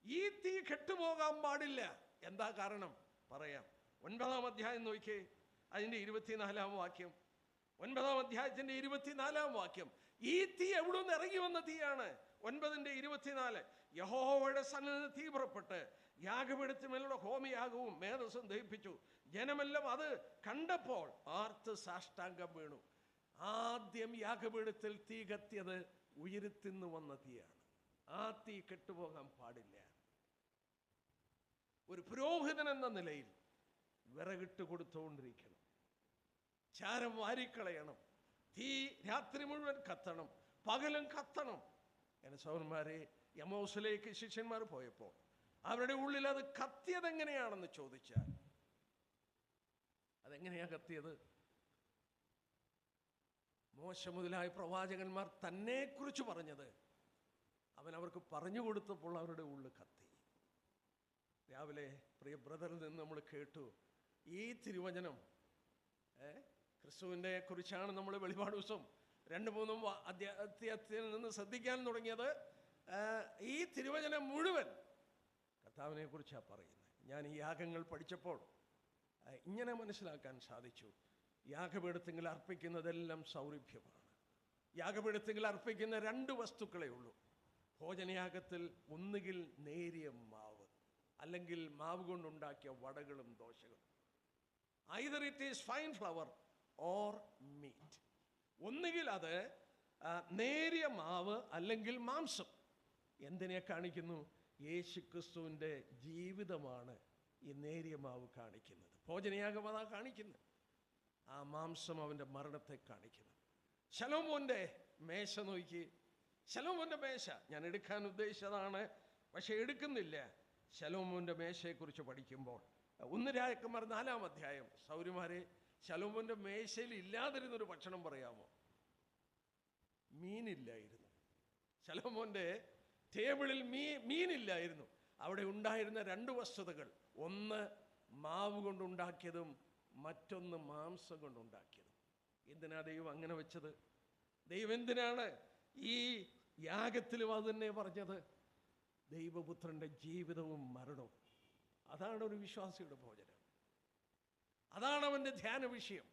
ഈ തീ കെട്ടുപോകാൻ പാടില്ല. എന്താ കാരണം? പറയാം. 9-ാം അധ്യായം നോക്കിയേ. അതിൻ്റെ 24-ാം വാക്യം, 9-ാം അധ്യായത്തിൻ്റെ 24-ാം വാക്യം. ഈ തീ എവിടെ നിന്ന് ഇറങ്ങി വന്ന തീയാണ്. 9:24, യഹോവയുടെ സന്നിധിയിൽ തീ പുറപ്പെട്ട് യാഗപീഠത്തിന്മേലുള്ള ഹോമയാഗവും മേധസ്സും ദഹിപ്പിച്ചു. ജനമെല്ലാം അത് കണ്ടപ്പോൾ ആർത്ത് സാഷ്ടാംഗം വീണു. ആദ്യം യാഗപീഠത്തിൽ തീ കത്തിയത് ഉയരത്തിന്ന് വന്ന തീയാണ്. ആ തീ കെട്ടുപോകാൻ പാടില്ല. ഒരു പുരോഹിതൻ എന്ന നിലയിൽ വിറകിട്ട് കൊടുത്തുകൊണ്ടിരിക്കണം, ചാരം വാരിക്കളയണം, തീ രാത്രി മുഴുവൻ കത്തണം, പകലും കത്തണം. എൻ്റെ സഹോദരന്മാരെ, എമ്മൗസിലേക്ക് ശിഷ്യന്മാർ പോയപ്പോൾ അവരുടെ ഉള്ളിൽ അത് കത്തിയത് എങ്ങനെയാണെന്ന് ചോദിച്ചാൽ, അതെങ്ങനെയാ കത്തിയത്? മോശ മുതലായ പ്രവാചകന്മാർ തന്നെ കുറിച്ച് പറഞ്ഞത് അവൻ അവർക്ക് പറഞ്ഞു കൊടുത്തപ്പോൾ അവരുടെ ഉള്ളിൽ കത്തി. രാവിലെ പ്രിയ ബ്രദറിൽ നിന്ന് നമ്മൾ കേട്ടു, ഈ തിരുവചനം ക്രിസ്തുവിനെ കുറിച്ചാണ് നമ്മൾ വെളിപാട് ദിവസം 2-3 അധ്യായത്തിൽ നിന്ന് ശ്രദ്ധിക്കാൻ തുടങ്ങിയത്. ഈ തിരുവചനം മുഴുവൻ കർത്താവിനെ കുറിച്ചാണ് പറയുന്നത്. ഞാൻ ഈ യാഗങ്ങൾ പഠിച്ചപ്പോൾ ഇങ്ങനെ മനസ്സിലാക്കാൻ സാധിച്ചു. യാഗപീഠത്തിൽ അർപ്പിക്കുന്നതെല്ലാം സൗരഭ്യമാണ്. യാഗപീഠത്തിൽ അർപ്പിക്കുന്ന 2 വസ്തുക്കളേ ഉള്ളൂ. ഭോജനയാഗത്തിൽ ഒന്നുകിൽ നേരിയ മാവ്, അല്ലെങ്കിൽ മാവ് കൊണ്ടുണ്ടാക്കിയ വടകളും ദോശകളും. either it is fine flour or meat. ഒന്നുകിൽ അത് നേരിയ മാവ് അല്ലെങ്കിൽ മാംസം. എന്തിനെ കാണിക്കുന്നു? യേശുക്രിസ്തുവിൻ്റെ ജീവിതമാണ് ഈ നേരിയ മാവ് കാണിക്കുന്നത്. ഭോജനയാഗം അതാ കാണിക്കുന്നത്. ആ മാംസം അവൻ്റെ മരണത്തെ കാണിക്കുന്നു. ശലോമോൻ്റെ മേശ നോക്കി. ശലോമോൻ്റെ മേശ ഞാൻ എടുക്കാൻ ഉദ്ദേശിച്ചതാണ്, പക്ഷെ എടുക്കുന്നില്ല. ശലോമോൻ്റെ മേശയെക്കുറിച്ച് പഠിക്കുമ്പോൾ 1 രാജാക്കന്മാർ 4-ാം അധ്യായം. സൗര്യമാരെ, ശലോമോൻ്റെ മേശയിൽ ഇല്ലാതിരുന്നൊരു ഭക്ഷണം പറയാമോ? മീനില്ലായിരുന്നു. ശലോമോൻ്റെ ടേബിളിൽ മീനില്ലായിരുന്നു. അവിടെ ഉണ്ടായിരുന്ന 2 വസ്തുതകൾ, ഒന്ന് മാവ് കൊണ്ടുണ്ടാക്കിയതും മറ്റൊന്ന് മാംസം കൊണ്ടുണ്ടാക്കിയതും. എന്തിനാ ദൈവം അങ്ങനെ വെച്ചത്? ദൈവം എന്തിനാണ് ഈ യാഗത്തിലും അത് തന്നെ പറഞ്ഞത്? ദൈവപുത്രൻ്റെ ജീവിതവും മരണവും. അതാണ് ഒരു വിശ്വാസിയുടെ ഭോജനം. അതാണ് അവൻ്റെ ധ്യാന വിഷയം.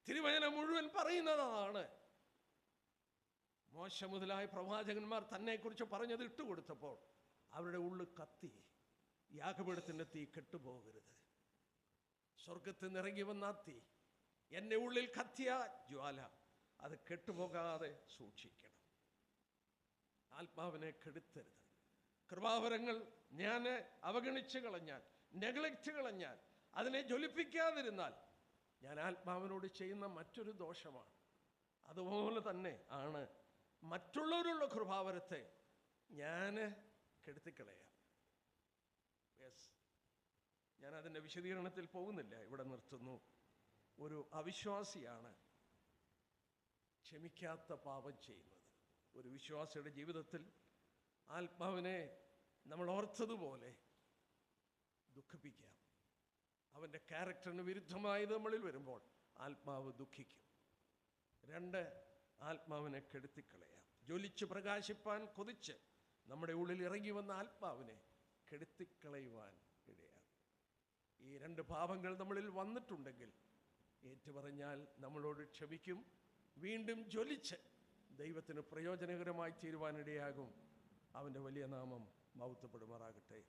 തിരുവചനം മുഴുവൻ പറയുന്നത് അതാണ്. മോശ മുതലായ പ്രവാചകന്മാർ തന്നെക്കുറിച്ച് പറഞ്ഞത് ഇട്ടുകൊടുത്തപ്പോൾ അവരുടെ ഉള്ളിൽ കത്തി. യാഗപീഠത്തിൻ്റെ തീ കെട്ടുപോകരുത്. സ്വർഗത്തിൽ നിറങ്ങി വന്ന തീ, എൻ്റെ ഉള്ളിൽ കത്തിയ ജ്വാല, അത് കെട്ടുപോകാതെ സൂക്ഷിക്കണം. ആത്മാവിനെ കെടുത്തരുത്. കൃപാവരങ്ങൾ ഞാൻ അവഗണിച്ച് കളഞ്ഞാൽ, നെഗ്ലക്റ്റ് കളഞ്ഞാൽ, അതിനെ ജ്വലിപ്പിക്കാതിരുന്നാൽ ഞാൻ ആത്മാവിനോട് ചെയ്യുന്ന മറ്റൊരു ദോഷമാണ്. അതുപോലെ തന്നെ ആണ് മറ്റുള്ളവരുള്ള കൃപാവരത്തെ ഞാൻ കെടുത്തിക്കളയാം. ഞാൻ അതിൻ്റെ വിശദീകരണത്തിൽ പോകുന്നില്ല, ഇവിടെ നിർത്തുന്നു. ഒരു അവിശ്വാസിയാണ് ക്ഷമിക്കാത്ത പാപം ചെയ്യുന്നത്. ഒരു വിശ്വാസിയുടെ ജീവിതത്തിൽ ആത്മാവിനെ നമ്മൾ ഓർത്തതുപോലെ ദുഃഖിപ്പിക്കാം. അവൻ്റെ ക്യാരക്ടറിന് വിരുദ്ധമായത് നമ്മളിൽ വരുമ്പോൾ ആത്മാവ് ദുഃഖിക്കും. 2, ആത്മാവിനെ കെടുത്തിക്കളയാം. ജ്വലിച്ച് പ്രകാശിപ്പാൻ കൊതിച്ച് നമ്മുടെ ഉള്ളിൽ ഇറങ്ങി വന്ന ആത്മാവിനെ കെടുത്തിക്കളയുവാൻ ഇടയാകും. ഈ 2 പാപങ്ങൾ നമ്മളിൽ വന്നിട്ടുണ്ടെങ്കിൽ ഏറ്റുപറഞ്ഞാൽ നമ്മളോട് ക്ഷമിക്കും. വീണ്ടും ജ്വലിച്ച് ദൈവത്തിന് പ്രയോജനകരമായി തീരുവാനിടയാകും. അവൻ്റെ വലിയ നാമം മഹത്വപ്പെടുമാറാകട്ടെ.